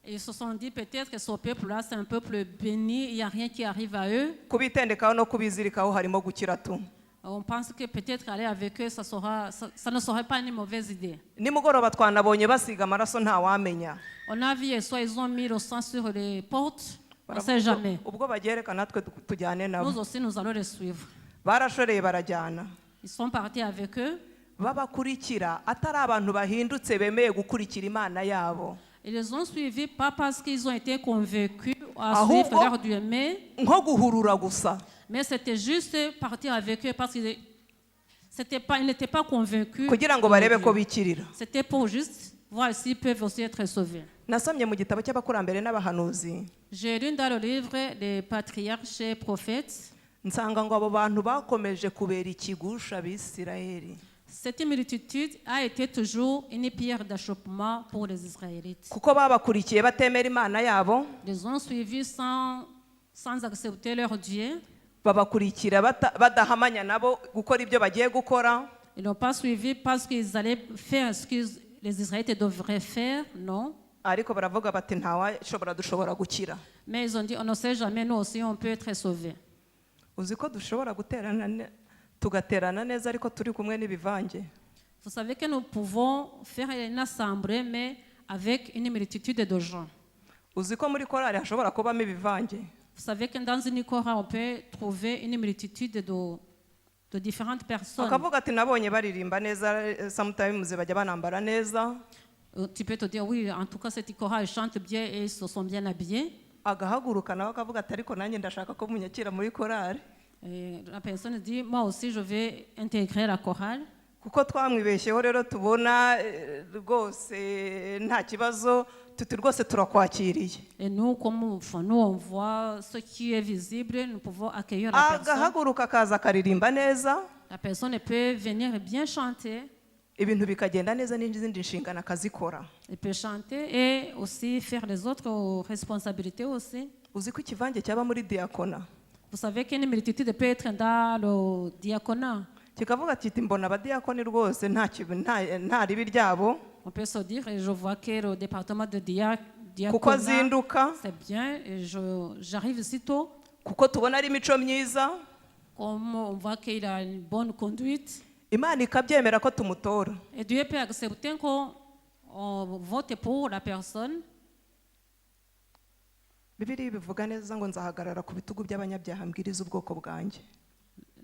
Et ils se sont dit peut-être que ce peuple-là, c'est un peuple béni, il n'y a rien qui arrive à eux. Kubitendekaho no kubizirikaho harimo gukira tu. On pense que peut-être aller avec eux, ça ne serait pas une mauvaise idée. Nimugoroba twanabonye basiga amaraso ntawamenya. On a vu hier soir, ils ont mis le sang sur les portes. On ne sait jamais. Ubwo bagereka natwe tujyane nabo. Nous aussi, nous allons les suivre. Barashoreye barajyana. Ils sont partis avec eux. Babakurikira atari abantu bahindutse bemeye gukurikira Imana yabo. Ils les ont suivis pas parce qu'ils ont été convaincus à suivre leur Dieu, mais Nko guhurura gusa. c'était juste partir avec eux parce qu'ils n'étaient pas convaincus. Kugira ngo barebe ko bikirira. C'était pour juste voir s'ils peuvent aussi être sauvés. Nasomye mu gitabo cy'abakurambere n'abahanuzi. J'ai lu dans le livre des patriarches et prophètes. Nsanga ngo abo bantu bakomeje kubera ikigusha Abisirayeli. Cette multitude a été toujours une pierre d'achoppement pour les Israélites. Kuko babakurikiye batemera Imana yabo. Ils ont suivi sans accepter leur Dieu. Babakurikira badahamanya nabo gukora ibyo bagiye gukora. Ils n'ont pas suivi parce qu'ils allaient faire ce que les Israélites devraient faire, non. Ariko baravuga bati dushobora gukira. Mais ils ont dit, on ne sait jamais, nous aussi, on peut être sauvés. Uzi ko dushobora tugaterana neza ariko turi kumwe n'ibivange. Vous savez que nous pouvons faire une assemblée, mais avec une multitude de gens. Uzi ko muri korali hashobora kubamo ibivange. Vous savez que dans une chorale, on peut trouver une multitude de différentes personnes. Akavuga ati, nabonye baririmba neza, sometimes bajya banambara neza. Tu peux te dire, oui, en tout cas, cette chorale chante bien et ils se sont bien habillés. Agahaguruka nawe akavuga ati, ariko nanjye ndashaka ko munyakira muri korali. Et la personne dit, moi aussi, je vais intégrer la chorale. Kuko twamwibeshyeho rero tubona rwose nta kibazo, tuti rwose turakwakiriye. Et nous, comme nous, on voit ce qui est visible, nous pouvons accueillir la personne. Agahaguruka akaza akaririmba neza. La personne peut venir bien chanter. Ibintu bikagenda neza n'izindi nshingano akazikora. Elle peut chanter et aussi faire les autres responsabilités aussi. Uzi ko ikivange cyaba muri diakona. Vous savez qu'une multitude peut être dans le diaconat. Kikavuga kiti, mbona abadiyakoni rwose nta ribi ryabo. On peut se dire, et je vois que le département de diaconat, kuko azinduka, c'est bien, et j'arrive ici tôt. Kuko tubona ari imico myiza. Comme on voit qu'il a une bonne conduite. Imana ikabyemera ko tumutora. Et Dieu peut accepter qu'on vote pour la personne. Bibiliya bivuga neza ngo nzahagarara ku bitugu by'abanyabyaha mbwiriza ubwoko bwanjye.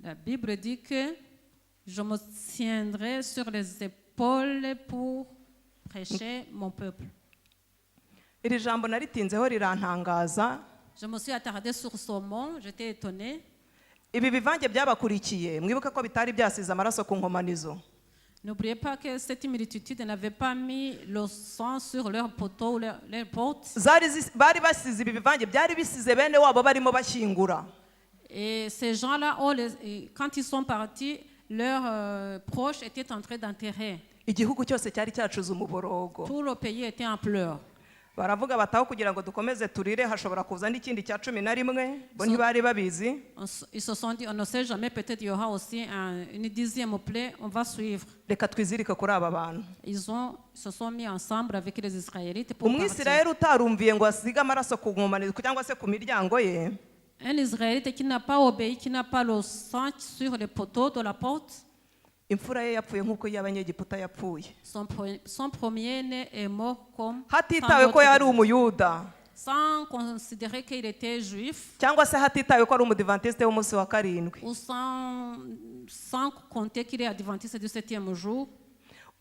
La Bible dit que je me tiendrai sur les épaules pour prêcher mon peuple. Iri jambo naritinzeho rirantangaza. Je me suis attardée sur ce mot, j'étais étonnée. Ibi bivange byabakurikiye, mwibuka ko bitari byasize amaraso ku nkomanizo. N'oubliez pas que cette multitude n'avait pas mis le sang sur leurs poteaux ou leurs portes. Bari basize ibi bivange, byari bisize bene wabo barimo bashyingura. Et ces gens-là, quand ils sont partis, leurs proches étaient en train d'enterrer. Igihugu cyose cyari cyacuze umuborogo. Tout le pays était en pleurs. Baravuga bataho kugira ngo dukomeze turire hashobora kuza n'ikindi cya 11 bo ntibari babizi. Ils se sont dit, on ne sait jamais, peut-être il y aura aussi une 10e plaie, on va suivre. Reka twizirike kuri aba bantu. Ils se sont mis ensemble avec les Israélites pour partir. Umwisirayeli utarumviye ngo asiga amaraso ku nkomanizo cyangwa se ku miryango ye. Un Israélite qui n'a pas obéi, qui n'a pas le sang sur les poteaux de la porte, imfura ye yapfuye nk'uko iy'abanyegiputa yapfuye, son premier-né est mort comme hatitawe ko yari umuyuda sans considérer qu'il était juif cyangwa se hatitawe ko ari umudivantiste w'umunsi wa karindwi. ou sans compter qu'il est adventiste du 7e jour.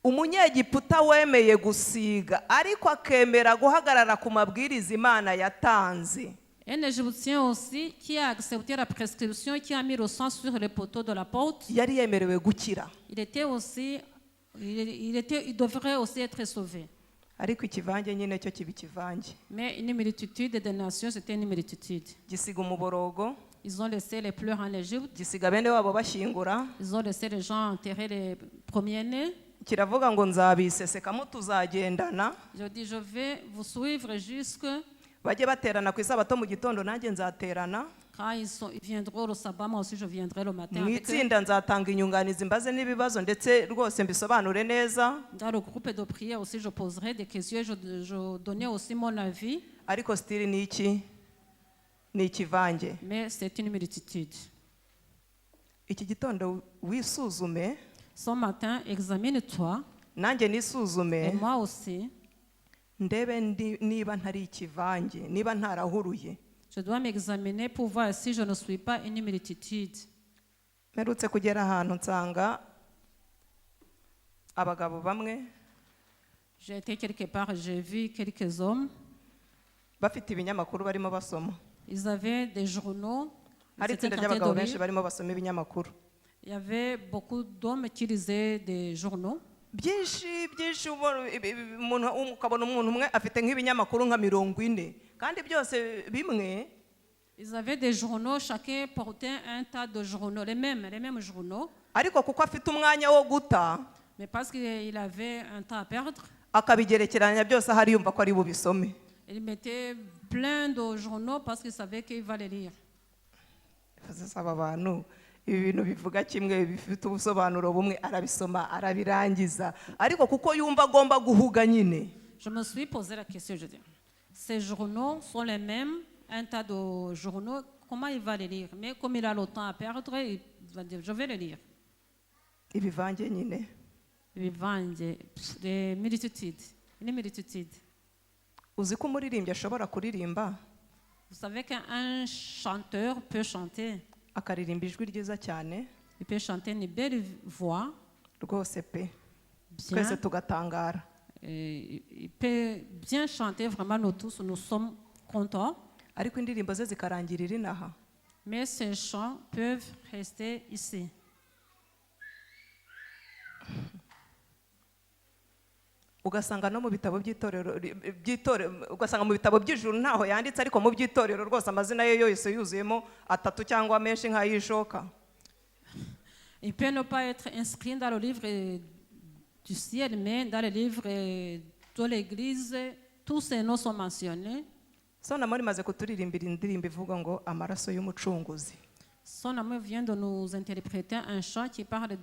Umunyegiputa wemeye gusiga ariko akemera guhagarara ku mabwiriza Imana yatanze. Un Égyptien aussi qui a accepté la prescription, qui a mis le sang sur les poteaux de la porte, Yari yemerewe gukira, il devrait aussi être sauvé. ariko ikivange nyine cyo kiba ikivange, Mais une multitude de nations, c'était une multitude. gisiga umuborogo, Ils ont laissé les pleurs en Égypte, gisiga bene wabo bashyingura, ils ont laissé les gens enterrer les premiers-nés. kiravuga ngo nzabiseseka tuzagendana. Je dis, je vais vous suivre jusque Bajye baterana ku isabato mu gitondo, nanjye nzaterana quand ils viendront au sabbat, moi aussi je viendrai le matin mu avec eux. itsinda, nzatanga inyunganizi mbaze n'ibibazo ndetse rwose mbisobanure neza. Dans le groupe de prière aussi, je poserai des questions, je donnais aussi mon avis, Ariko stili ni iki? Ni ikivange. mais c'est une multitude. Iki gitondo wisuzume, Ce matin, examine-toi, nanjye et nisuzume, moi aussi. ndebe niba ntari ikivange, niba ntarahuruye. Je dois m'examiner pour voir si je ne suis pas une multitude. Mperutse kugera ahantu nsanga abagabo bamwe J'ai été quelque part, j'ai vu quelques hommes. bafite ibinyamakuru barimo basoma. Ils avaient des journaux. Ils Hari étaient itsinda en train de ry'abagabo benshi lire. barimo basoma ibinyamakuru. Il y avait beaucoup d'hommes qui lisaient des journaux. Byinshi ukabona umuntu umwe afite nk'ibinyamakuru nka 40 kandi byose bimwe. Ils avaient des journaux, chacun portait un tas de journaux, les mêmes journaux. Ariko kuko afite umwanya wo guta, Mais parce qu'il avait un temps à perdre, akabigerekeranya byose ahari yumva ko ari bubisome. il mettait plein de journaux parce qu'il savait qu'il va les lire. Aba abantu ibi bintu bivuga kimwe bifite ubusobanuro bumwe, arabisoma arabirangiza, ariko kuko yumva agomba guhuga nyine. Je me suis posé la question, je dis, ces journaux sont les mêmes, un tas de journaux, comment il va les lire? Mais comme il a le temps à perdre, il va dire, je vais les lire. Ibivange nyine. Il vendent des multitudes, une multitude. Uzi ko umuririmbyi ashobora kuririmba Vous savez qu'un chanteur peut chanter, akaririmba ijwi ryiza cyane il peut chanter une belle voix, rwose pe, bien, twese tugatangara. il peut bien chanter, vraiment nous tous, nous sommes contents, Ariko indirimbo ze zikarangirira inaha. mais ces chants peuvent rester ici. Ugasanga no mu bitabo by'itorero, ugasanga mu bitabo by'ijuru ntaho yanditse, ariko mu by'itorero rwose amazina ye yose yuzuyemo atatu cyangwa menshi nk'ayishoka. Il peut ne pas être inscrit dans le livre du ciel, mais dans le livre de l'Église, tous ces noms sont mentionnés. Son amour maze kuturirimbira indirimbo ivuga ngo amaraso y'umucunguzi. Son amour vient de nous interpréter un chant qui parle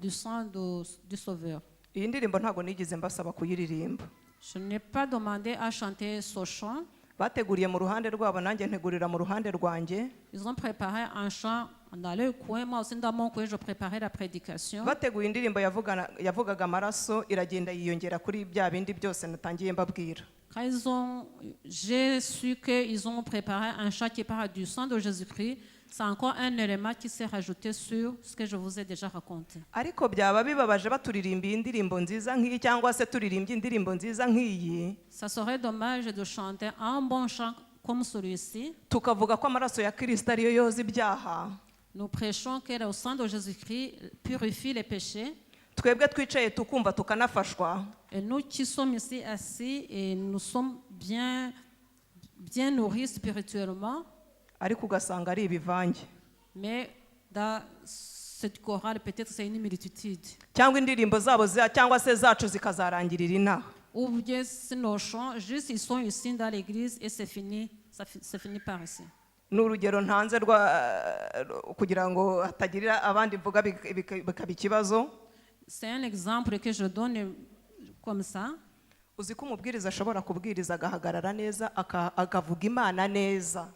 du sang du Sauveur. Iyi ndirimbo ntago nigeze mbasaba kuyiririmba. Je n'ai pas demandé à chanter ce chant. Bateguriye mu ruhande rwabo, nanjye ntegurira mu ruhande rwanjye. Ils ont préparé un chant dans leur coin, moi aussi dans mon coin, je préparais la prédication. Bateguye indirimbo yavugaga amaraso, iragenda yiyongera kuri bya bindi byose natangiye mbabwira. Quand j'ai su qu'ils ont préparé un chant qui parle du sang de Jésus-Christ, c'est encore un élément qui s'est rajouté sur ce que je vous ai déjà raconté. Ariko byaba bibabaje baturirimbiye indirimbo nziza nk'iyi cyangwa se turirimbye indirimbo nziza nk'iyi, Ça serait dommage de chanter un bon chant comme celui-ci. tukavuga ko amaraso ya Kristo ariyo yoza ibyaha. Nous prêchons que le sang de Jésus-Christ purifie les péchés. Twebwe twicaye tukumva tukanafashwa, Et nous qui sommes ici assis et nous sommes bien nourris spirituellement, ariko ugasanga ari ibivange. mais dans cette chorale, peut-être c'est une multitude. Cyangwa indirimbo zabo cyangwa se zacu zikazarangirira inaha. Ou bien c'est nos chants, juste ils sont ici dans l'église et c'est fini, c'est fini par ici. N'urugero ntanze kugira ngo hatagirira abandi mvuga bikaba ikibazo. C'est un exemple que je donne comme ça. Uzi ko umubwiriza ashobora kubwiriza agahagarara neza akavuga Imana neza.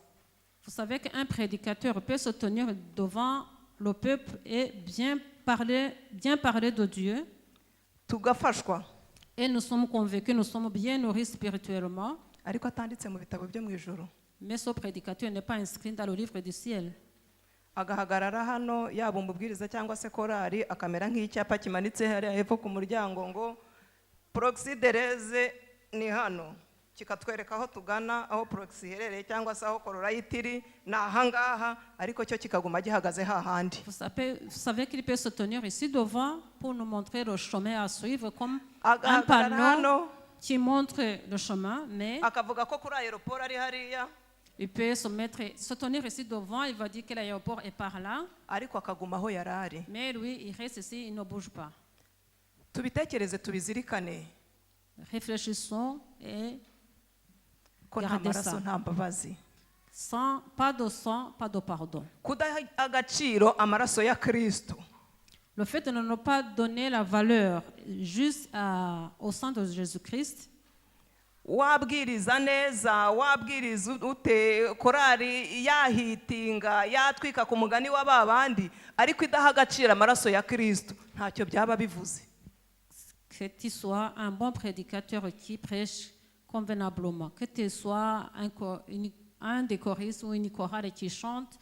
Vous savez qu'un prédicateur peut se tenir devant le peuple et bien parler de Dieu. tugafashwa Et nous sommes convaincus, nous sommes bien nourris spirituellement. ariko atanditse mu bitabo byo mu ijuru. Mais ce prédicateur n'est pas inscrit dans le livre du ciel. Agahagarara hano yaba umubwiriza cyangwa se korari akamera nk'icyapa kimanitse hariya hepfo ku muryango ngo proxy dereze ni hano, kikatwereka aho tugana, aho proxy iherereye cyangwa se aho kororayiti iri ni ahangaha, ariko cyo kikaguma gihagaze hahandi. Vous savez qu'il peut se tenir ici devant pour nous montrer le chemin à suivre comme un Agahagarara panneau hano qui montre le chemin, mais akavuga ko kuri aeroport ari hariya, il peut se tenir ici devant, il va dire que l'aéroport est par là, ariko akaguma aho yari ari. mais lui, il reste ici, il ne bouge pas. Tubitekereze tubizirikane Réfléchissons et ko nta Gardez maraso ça. nta mbabazi, sans pas de sang, pas de pardon. kudaha agaciro amaraso ya Kristo. Le fait de ne pas donner la valeur juste au sang de Jésus-Christ, Wabwiriza neza, wabwiriza ute, korari yahitinga yatwika ku mugani wa babandi, ariko idaha agaciro amaraso ya Kristo, ntacyo byaba bivuze. que tu sois un bon prédicateur qui prêche convenablement, que tu sois un des choristes ou une chorale qui chante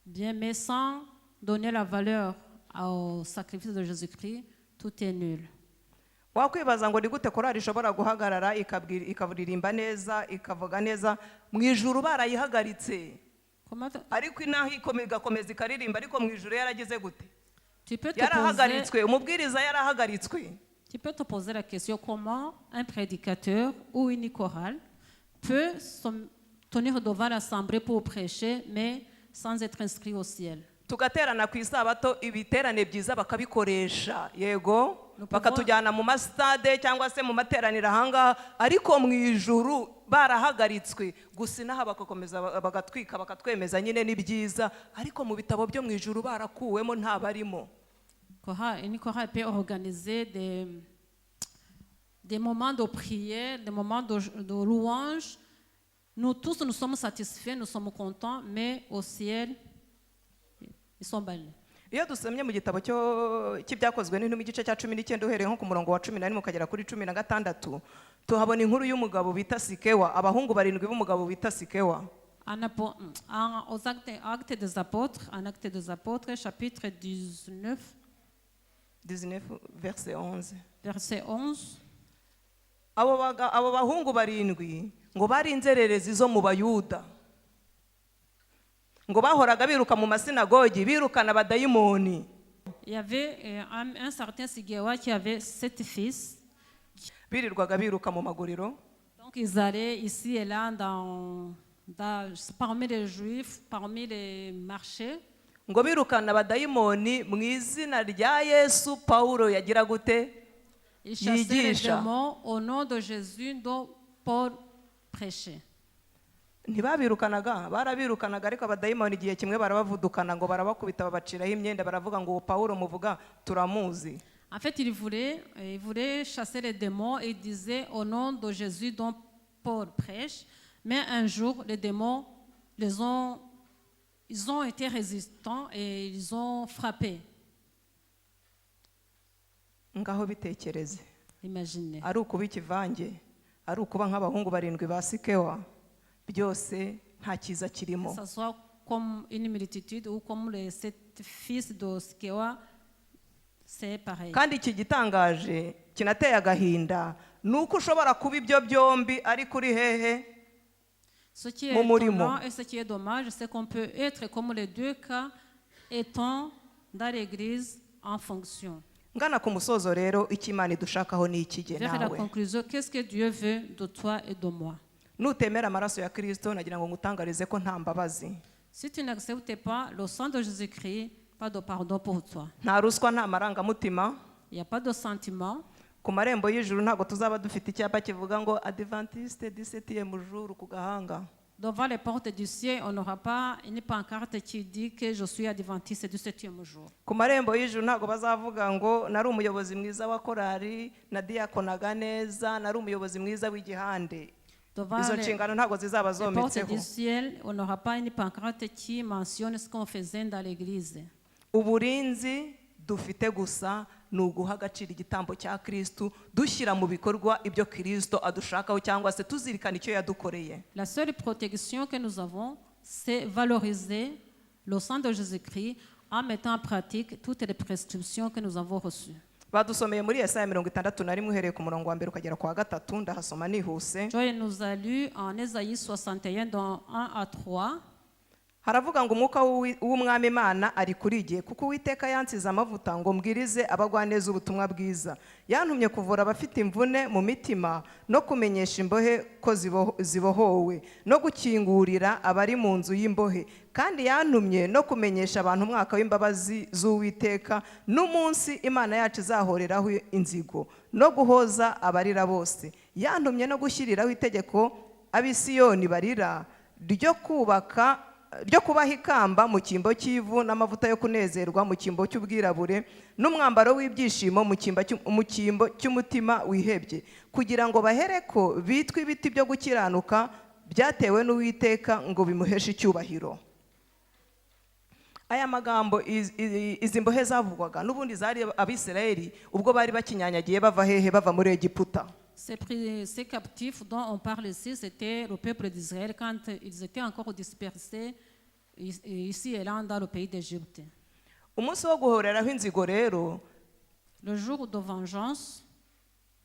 bien, mais sans donner la valeur au sacrifice de Jésus-Christ, tout est nul. Wakwibaza ngo ni gute korari ishobora guhagarara ikaburirimba neza, ikavuga neza, mu ijuru barayihagaritse, Comment ariko inaha igakomeza ikaririmba, ariko mu ijuru yaragize gute? tu peux Yarahagaritswe, umubwiriza yarahagaritswe. te poser la question comment un prédicateur ou une chorale peut se tenir devant l'assemblée pour prêcher, mais sans être inscrit au ciel. Tugaterana ku isabato, ibiterane byiza bakabikoresha, yego, bakatujyana mu masitade cyangwa se mu materaniro ahangaha, ariko mu ijuru barahagaritswe. Gusa inaha bagakomeza bagatwika bakatwemeza nyine ni byiza, ariko mu bitabo byo mu ijuru barakuwemo, nta barimo. Une chorale peut organiser des moments de prière, des moments de louange. Nous tous, nous sommes satisfaits, nous sommes contents, mais au ciel, ils sont bannis. Iyo dusomye mu gitabo cy'ibyakozwe n'intumwa igice cya 19 uhereye nko ku murongo wa 11 ukagera kuri 16, tuhabona inkuru y'umugabo bita Sikewa, abahungu 7 b'umugabo bita Sikewa. Aux actes des apôtres, chapitre 19, verset 11. verset 11. Abo bahungu 7 ngo bari inzererezi zo mu Bayuda, ngo bahoraga biruka mu masinagogi birukana abadayimoni. Il y avait un certain Sigewa qui avait 7 fils. Birirwaga biruka mu maguriro, Donc ils allaient ici et là parmi les Juifs, parmi les marchés. ngo birukana abadayimoni mu izina rya Yesu. Paulo yagira gute? Ils chassaient les Yigisha. démons au nom de Jésus dont Paul prêchait. Ntibabirukanaga, barabirukanaga, ariko abadayimoni igihe kimwe barabavudukana ngo barabakubita babaciraho imyenda, baravuga ngo Paulo muvuga turamuzi. En fait, ils voulaient chasser les démons et ils disaient au nom de Jésus dont Paul prêche. Mais un jour, les démons, ils ont été résistants et ils ont frappé. Ngaho bitekereze, Imaginez. ari ukuba ikivange, ari ukuba nk'abahungu 7 ba Sikewa, byose nta cyiza kirimo. Que ce soit comme une multitude ou comme les 7 fils de Skewa, c'est pareil. Kandi iki gitangaje kinateye agahinda nuko ushobora kuba ibyo byombi ariko uri hehe? Ce qui est Mu murimo. étonnant et ce qui est dommage, c'est qu'on peut être comme les deux cas étant dans l'église en fonction. Ngana ku musozo rero, icyo Imana idushakaho ni ikige Vers la nawe. conclusion, qu'est-ce que Dieu veut de toi et de moi? Nutemera amaraso ya Kristo, nagira ngo ngutangarize ko nta mbabazi, Si tu n'acceptes pas le sang de Jésus-Christ, pas de pardon pour toi. nta ruswa, nta marangamutima. Il n'y a pas de sentiment. Ku marembo y'ijuru ntabwo tuzaba dufite icyapa kivuga ngo Adventiste 17e jour ku gahanga. Devant les portes du ciel, on n'aura pas une pancarte qui dit que je suis adventiste du 7e jour. Ku marembo y'ijuru ntabwo bazavuga ngo nari umuyobozi mwiza wa korari, nadiyakonaga neza, nari umuyobozi mwiza w'igihande. Devant izo les nshingano ntabwo zizaba portes zometseho. du ciel, on n'aura pas une pancarte qui mentionne ce qu'on faisait dans l'église. Uburinzi dufite gusa ni uguha agaciro igitambo cya Kristo, dushyira mu bikorwa ibyo Kristo adushakaho cyangwa se tuzirikana icyo yadukoreye. La seule protection que nous avons, c'est valoriser le sang de Jésus-Christ en mettant en pratique toutes les prescriptions que nous avons reçues. Badusomeye muri Yesaya 61 uhereye ku murongo wa mbere ukagera ku wa gatatu, ndahasoma nihuse. Joy nous a lu en Ésaïe 61, dans 1 à 3. Haravuga ngo umwuka w'umwami Imana ari kuri jye, kuko Uwiteka yansize amavuta ngo mbwirize abagwaneza ubutumwa bwiza. Yantumye kuvura abafite imvune mu mitima, no kumenyesha imbohe ko zibohowe, no gukingurira abari mu nzu y'imbohe. Kandi yantumye no kumenyesha abantu umwaka w'imbabazi z'Uwiteka, n'umunsi Imana yacu izahoreraho inzigo, no guhoza abarira bose. Yantumye no gushyiriraho itegeko ab'i Siyoni barira, ryo kubaha ikamba mu cyimbo cy'ivu n'amavuta yo kunezerwa mu cyimbo cy'ubwirabure, n'umwambaro w'ibyishimo mu cyimbo cy'umutima wihebye, kugira ngo bahereko bitwe ibiti byo gukiranuka byatewe n'Uwiteka ngo bimuheshe icyubahiro. Aya magambo izi mbohe zavugwaga n'ubundi zari Abisirayeli ubwo bari bakinyanyagiye bava hehe? Bava muri Egiputa. Ces captifs dont on parle ici, c'était le peuple d'Israël quand ils étaient encore dispersés ici et là dans le pays d'Égypte. Umunsi wo guhoreraho inzigo rero, le jour de vengeance,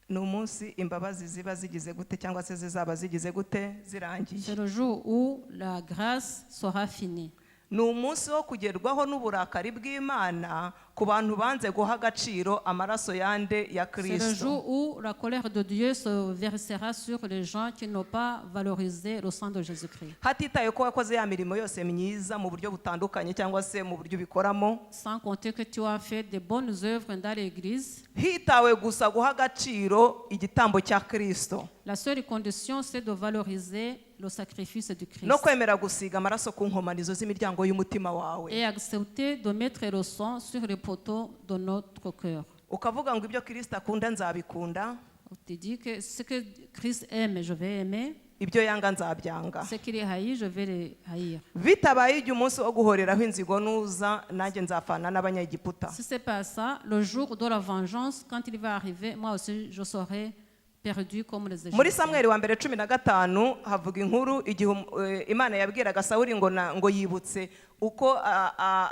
ni umunsi imbabazi ziba zigize gute cyangwa se zizaba zigize gute? Zirangiye. c'est le jour où la grâce sera finie. Ni umunsi wo kugerwaho n'uburakari bw'Imana ku bantu banze guha agaciro amaraso yande ya C'est le Kristo. jour où la colère de Dieu se versera sur les gens qui n'ont pas valorisé le sang de Jésus-Christ. Hatitaye ko wakoze ya mirimo yose myiza mu buryo butandukanye cyangwa se mu buryo bikoramo, Sans compter que tu as fait de bonnes œuvres dans l'église, hitawe gusa guha agaciro igitambo cya Kristo la seule condition c'est de valoriser le sacrifice du Christ no kwemera gusiga amaraso ku nkomanizo z'imiryango y'umutima wawe, et accepter de mettre le sang sur les poteaux de notre cœur. ukavuga ngo ibyo Kristo akunda nzabikunda, On te dit que ce que Christ aime, je vais aimer. ibyo yanga nzabyanga. Ce qu'il haït, je vais le haïr. Bitabaye igihe umunsi wo guhoreraho inzigo nuza, nanjye nzafana n'Abanyegiputa. Si c'est pas ça, le jour de la vengeance, quand il va arriver, moi aussi, je serai perdu comme les Muri Égyptiens. Samweli wa mbere 15 havuga inkuru igihe Imana yabwiraga Sawuli ngo yibutse uko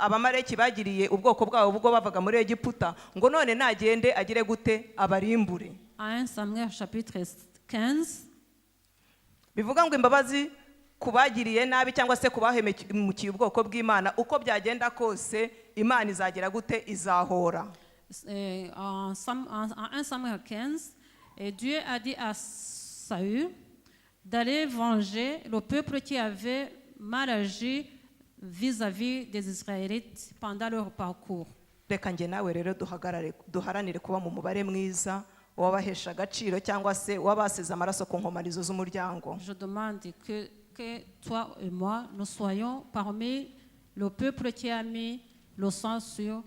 abamareki bagiriye ubwoko bwabo ubwo bavaga muri Egiputa, ngo none nagende agire gute? Abarimbure. À 1 Samuel chapitre 15, Bivuga ngo imbabazi kubagiriye nabi cyangwa se kubahemukiye ubwoko bw'Imana, uko byagenda kose Imana izagira gute? Izahora. en 1 Samuel 15, et Dieu a dit à Saül d'aller venger le peuple qui avait mal agi vis-à-vis des Israélites pendant leur parcours. Reka njye nawe rero duharanire kuba mu mubare mwiza wabahesha agaciro cyangwa se wabasize amaraso ku nkomanizo z'umuryango. Je demande que toi et moi, nous soyons parmi le peuple qui a mis le sang sur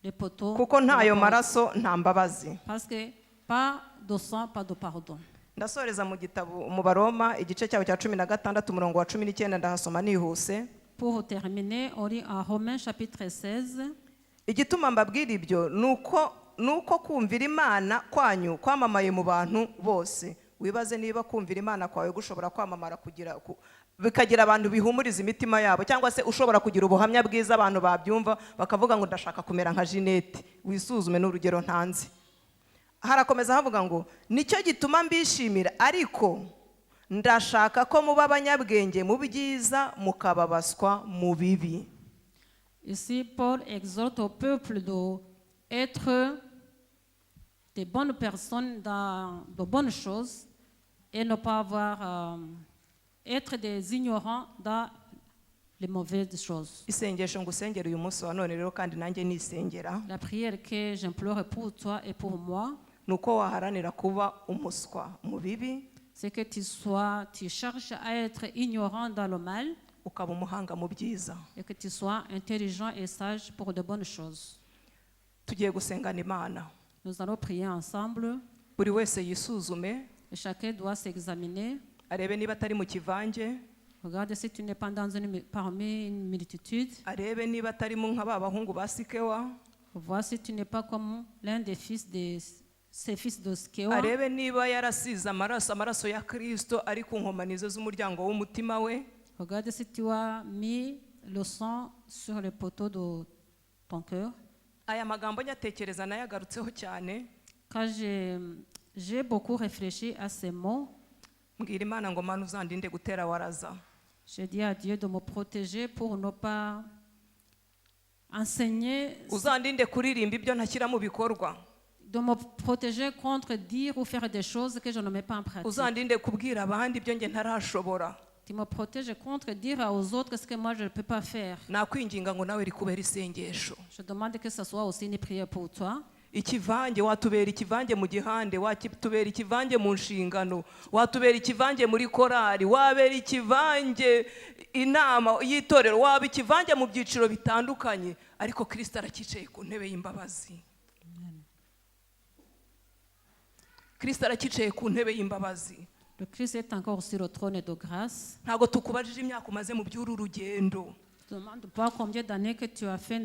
les poteaux. Kuko ntayo maraso nta mbabazi. Parce que pas de sang, pas de pardon. Ndasoreza mu gitabo mu Baroma igice cyaho cya 16 umurongo wa 19 ndahasoma nihuse. Pour terminer, on lit en Romains chapitre 16. Igituma mbabwira ibyo nuko kumvira Imana kwanyu kwamamaye mu bantu bose. Wibaze niba kumvira Imana kwawe gushobora kwamamara bikagira abantu bihumuriza imitima yabo, cyangwa se ushobora kugira ubuhamya bwiza abantu babyumva bakavuga ngo ndashaka kumera nka Jeanette. Wisuzume n'urugero ntanzi. Harakomeza havuga ngo nicyo gituma mbishimira, ariko ndashaka ko muba abanyabwenge mu byiza mukababaswa mu bibi. Ici, Paul exhorte au peuple d'être des bonnes personnes dans de bonnes choses et ne pas avoir être des ignorants dans les mauvaises choses. Isengesho ngusengera uyu munsi wa none rero kandi nanjye nisengera. La prière que j'implore pour toi et pour moi, nuko waharanira kuba umuswa mu bibi, c'est que tu cherches à être ignorant dans le mal, ukaba umuhanga mu byiza. et que tu sois intelligent et sage pour de bonnes choses. Tugiye gusengana Imana. Nous allons prier ensemble. Buri wese yisuzume, Et chacun doit s'examiner. arebe niba atari mu kivange, Regarde si tu n'es pas parmi une multitude. arebe niba atarimo nka ba bahungu ba Sikewa, Vois si tu n'es pas comme l'un des fils de ses fils de Skewa. arebe niba yarasize amaraso ya Kristo ari ku nkomanizo z'umuryango w'umutima we. Regarde si tu as mis le sang sur les poteaux de ton cœur. Aya magambo nyatekereza nayagarutseho cyane, Quand j'ai beaucoup réfléchi à ces mots, mbwira Imana ngo Mana uzandinde gutera waraza. j'ai dit à Dieu de me protéger pour ne pas enseigner, Uzandinde kuririmba ibyo ntashyira mu bikorwa. de me protéger contre dire ou faire des choses que je ne mets pas en pratique. Uzandinde kubwira abandi ibyo nge ntarashobora. Tu me protèges contre dire aux autres ce que moi je ne peux pas faire. Nakwinginga ngo nawe rikubera isengesho. Je demande que ce soit aussi une prière pour toi. Ikivange watubera ikivange mu gihande, watubera ikivange mu nshingano, watubera ikivange muri korari, wabera ikivange inama y'itorero, waba ikivange mu byiciro bitandukanye, ariko Kristo arakicaye ku ntebe y'imbabazi. Kristo arakicaye ku ntebe y'imbabazi. Le Christ est encore sur le trône de grâce. Ntabwo tukubajije imyaka umaze mu by'uru rugendo. Je ne demande pas combien d'années que tu as fait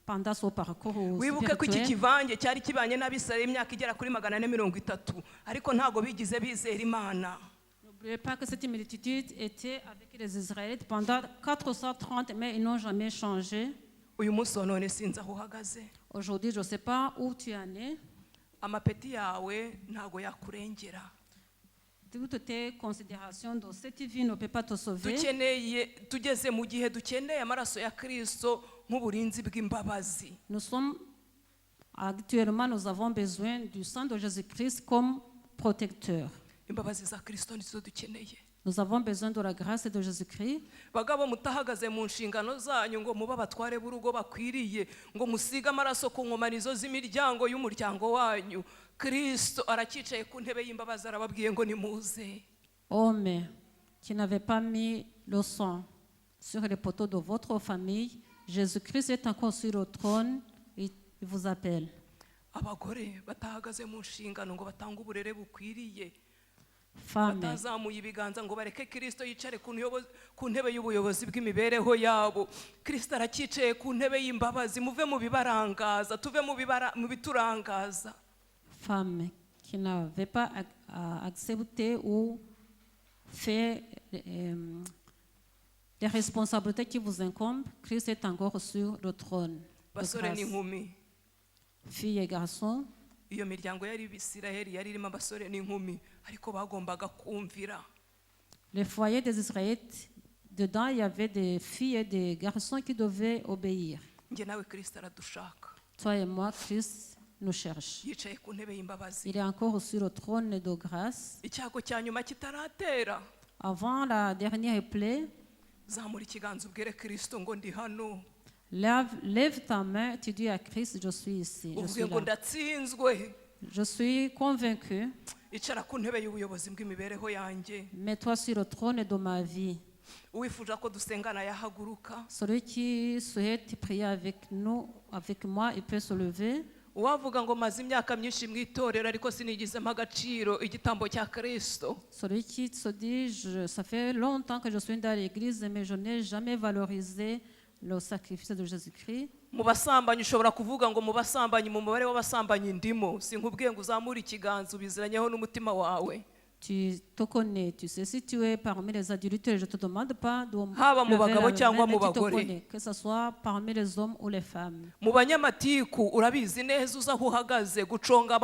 pendant ce parcours Wibuke ko iki spirituel. kivange cyari kibanye n'Abisirayeli imyaka igera kuri 430, ariko ntago bigize bizera Imana. N'oubliez pas que cette multitude était avec les Israélites pendant 430, mais ils n'ont jamais changé. Uyu munsi wa none sinzi aho uhagaze. Aujourd'hui, je ne sais pas où tu en es. Amapeti yawe ntago yakurengera. Toutes tes considérations de cette vie ne peut pas te sauver. Tugeze mu gihe dukeneye amaraso ya Kristo nk'uburinzi bw'imbabazi. Actuellement, nous avons besoin du sang de Jésus-Christ comme protecteur. Imbabazi za Kristo nizo dukeneye. Nous avons besoin de la grâce de Jésus-Christ. Bagabo mutahagaze mu nshingano zanyu ngo muba batware b'urugo bakwiriye, ngo musige amaraso ku nkomanizo z'imiryango y'umuryango wanyu. Kristo arakicaye ku ntebe y'imbabazi arababwiye ngo nimuze. Hommes qui n'avaient pas mis le sang sur les poteaux de votre famille, Jésus-Christ est encore sur le trône, il vous appelle. Abagore batahagaze mu nshingano ngo batanga uburere bukwiriye. Femmes, batazamuye ibiganza ngo bareke Kristo yicare ku ntebe y'ubuyobozi bw'imibereho yabo. Kristo arakicaye ku ntebe y'imbabazi, muve mu bibarangaza, tuve mu biturangaza. femmes qui n'avaient pas accepté ou fait les responsabilités qui vous incombent, Christ est encore sur le trône. Basore n'inkumi, Filles et garçons, iyo miryango yari Isirayeli yari irimo abasore n'inkumi, ariko bagombaga kumvira. les foyers des Israélites, dedans il y avait des filles et des garçons qui devaient obéir. Nge nawe Kristo aradushaka. Toi et moi, Christ nous cherche. Yicaye ku ntebe y'imbabazi. Il est encore sur le trône de grâce. Icyago cya nyuma kitaratera, Avant la dernière plaie, zamura ikiganza ubwire Kristo ngo ndi hano. lève ta main, tu dis à Christ, je suis ici, je Uvuge suis ngo là. ndatsinzwe. Je suis convaincu, Icara ku ntebe y'ubuyobozi bw'imibereho yanjye. mets-toi sur le trône de ma vie. Uwifuza ko dusengana yahaguruka. Celui qui souhaite prier avec nous, avec moi, il peut se lever. Uwavuga ngo maze imyaka myinshi mu itorero ariko sinigizemo agaciro igitambo cya Kristo. Celui qui se dit, ça fait longtemps que je suis dans l'église, mais je n'ai jamais valorisé le sacrifice de Jésus-Christ. Mu basambanyi ushobora kuvuga ngo mu basambanyi mu mubare w'abasambanyi ndimo, sinkubwiye ngo uzamure ikiganza ubiziranyeho n'umutima wawe. Tu te connais, tu sais, si tu es parmi les adultères, je ne te demande pas de Haba mu bagabo lever la cyangwa main, mu mais tu te bagore. connais, que ce soit parmi les hommes ou les femmes. Mu banyamatiku urabizi neza uza aho uhagaze guconga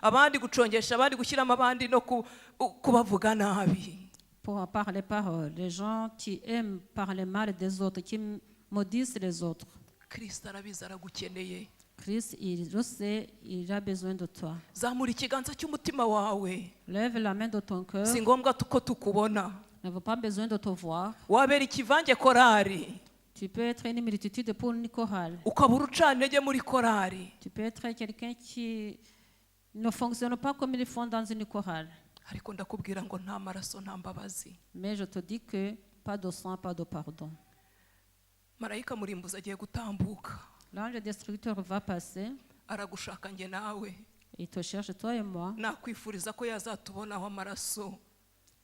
abandi, gucongesha abandi, gushyiramo abandi no kubavuga nabi. Pour parler par les gens qui aiment parler mal des autres, qui maudissent les autres. Kristo arabizi aragukeneye. Christ, je sais, il a besoin de toi. Zamura ikiganza cy'umutima wawe. Lève la main de ton cœur. Si ngombwa ko tukubona. N'avons pas besoin de te voir. Wabera ikivange korari. Tu peux être une multitude pour une chorale. Ukabura ucantege muri korari. Tu peux être quelqu'un qui ne fonctionne pas comme ils font dans une chorale. Ariko ndakubwira ngo nta maraso nta mbabazi. Mais je te dis que pas de sang, pas de pardon. Marayika murimbuzi agiye gutambuka. L'ange destructeur va passer. Aragushaka nge nawe. Il te cherche, toi et moi. Nakwifuriza ko yazatubonaho amaraso.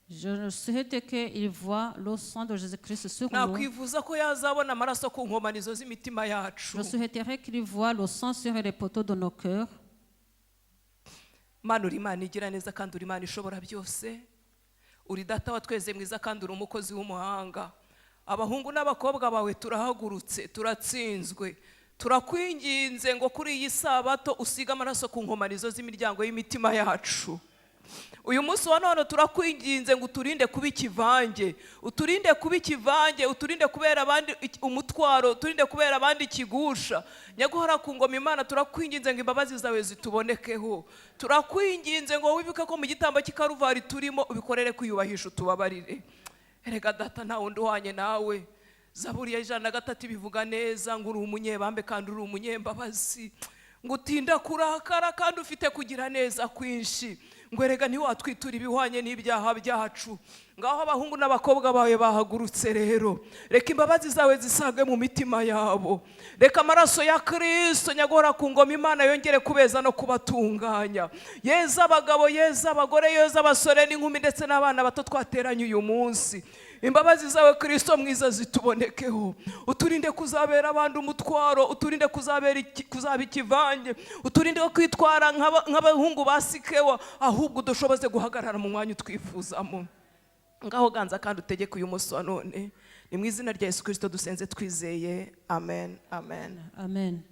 Je souhaite qu'il voit le sang de Jésus-Christ sur nous. nakwifuza ko yazabona amaraso ku nkomanizo z'imitima yacu. Je souhaiterais qu'il voit le sang sur les poteaux de nos cœurs. Mana uri Imana igira neza kandi uri Imana ishobora byose. Uri data wa tweze mwiza kandi uri umukozi w'umuhanga. Abahungu n'abakobwa bawe turahagurutse, turatsinzwe. Turakwinginze ngo kuri iyi sabato usiga amaraso ku nkomanizo z'imiryango y'imitima yacu. Uyu munsi wa none turakwinginze ngo uturinde kuba ikivange, uturinde kuba ikivange, uturinde kubera abandi umutwaro, uturinde kubera abandi ikigusha. Nyaguhora ku ngoma Imana turakwinginze ngo imbabazi zawe zitubonekeho. Turakwinginze ngo wibuke ko mu gitambo cy'Ikaruvari turimo ubikorere kwiyubahisha utubabarire. Erega data nta wundi uhanye nawe. Zaburi ya 103 bivuga neza ngo uri umunyebambe kandi uri umunyembabazi. Ngo utinda kurakara kandi ufite kugira neza kwinshi. Ngo erega ntiwatwitura ibihwanye n'ibyaha byacu. Ngaho abahungu n'abakobwa bawe bahagurutse rero. Reka imbabazi zawe zisage mu mitima yabo. Reka amaraso ya Kristo Nyagora ku ngoma Imana yongere kubeza no kubatunganya. Yeza abagabo, yeza abagore, yeza abasore n'inkumi ndetse n'abana bato twateranye uyu munsi. Imbabazi zawe Kristo mwiza zitubonekeho. Uturinde kuzabera abandi umutwaro, uturinde kuzaba ikivange, uturinde kwitwara nk'abahungu basikewa, ahubwo dushoboze guhagarara mu mwanya twifuzamo. Ngaho ganza kandi utegeke uyu munsi wa none. Ni mu izina rya Yesu Kristo dusenze twizeye. Amen. Amen. Amen.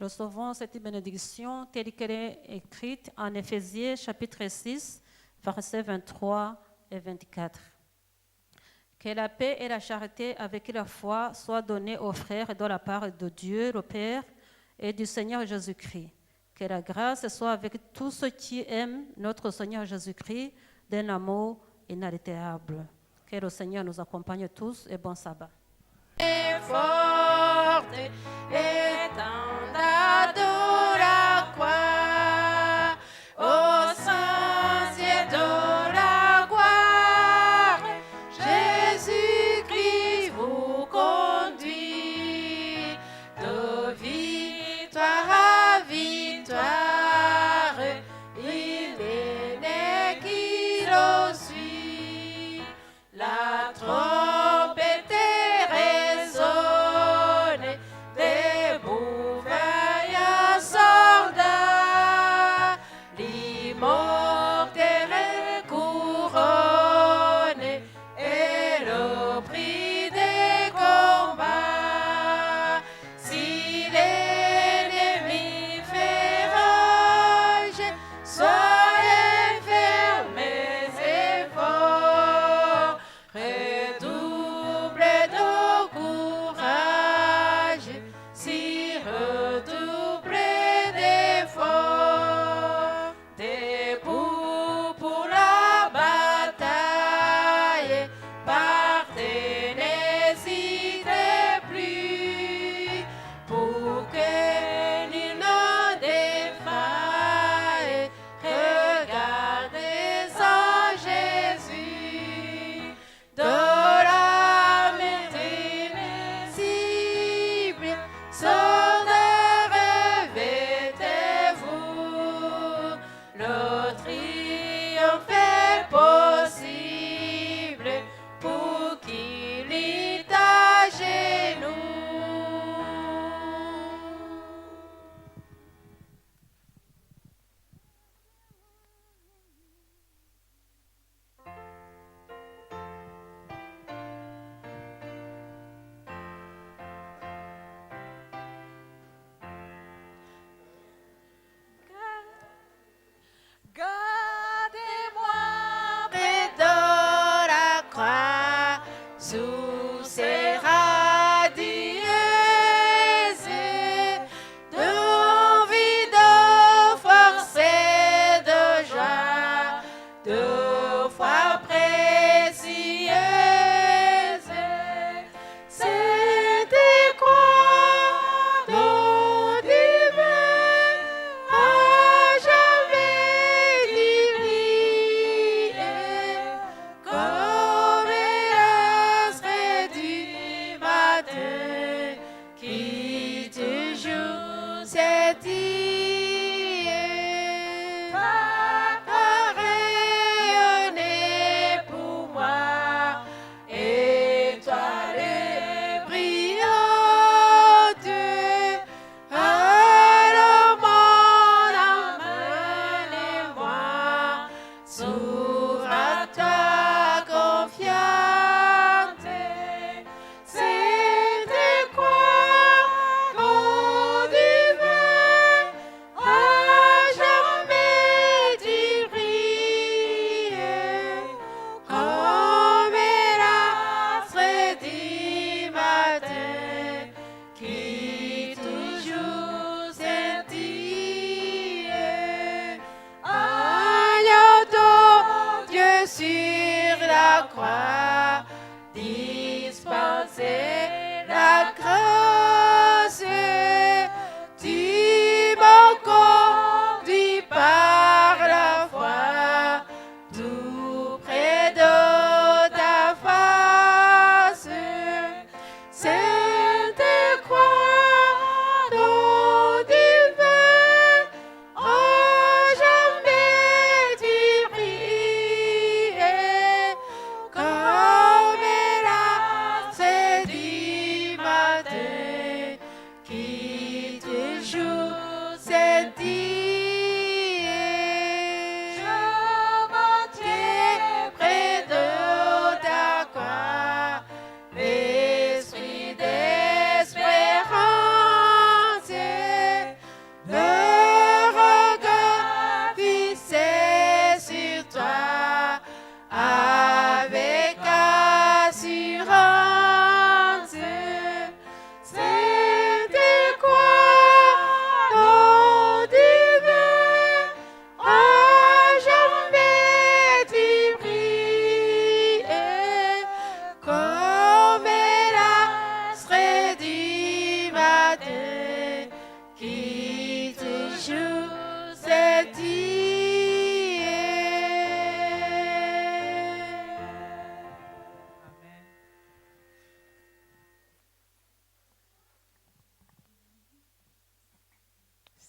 Recevons cette bénédiction telle qu'elle est écrite en Éphésiens chapitre 6, versets 23 et 24. Que la paix et la charité avec la foi soient données aux frères de la part de Dieu le Père et du Seigneur Jésus-Christ. Que la grâce soit avec tous ceux qui aiment notre Seigneur Jésus-Christ d'un amour inaltérable. Que le Seigneur nous accompagne tous et bon sabbat. Forte étendue la croix, au sens de la gloire, Jésus-Christ vous conduit de victoire à victoire, il est né qui le suit, la trompette résonne des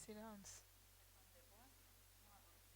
silence.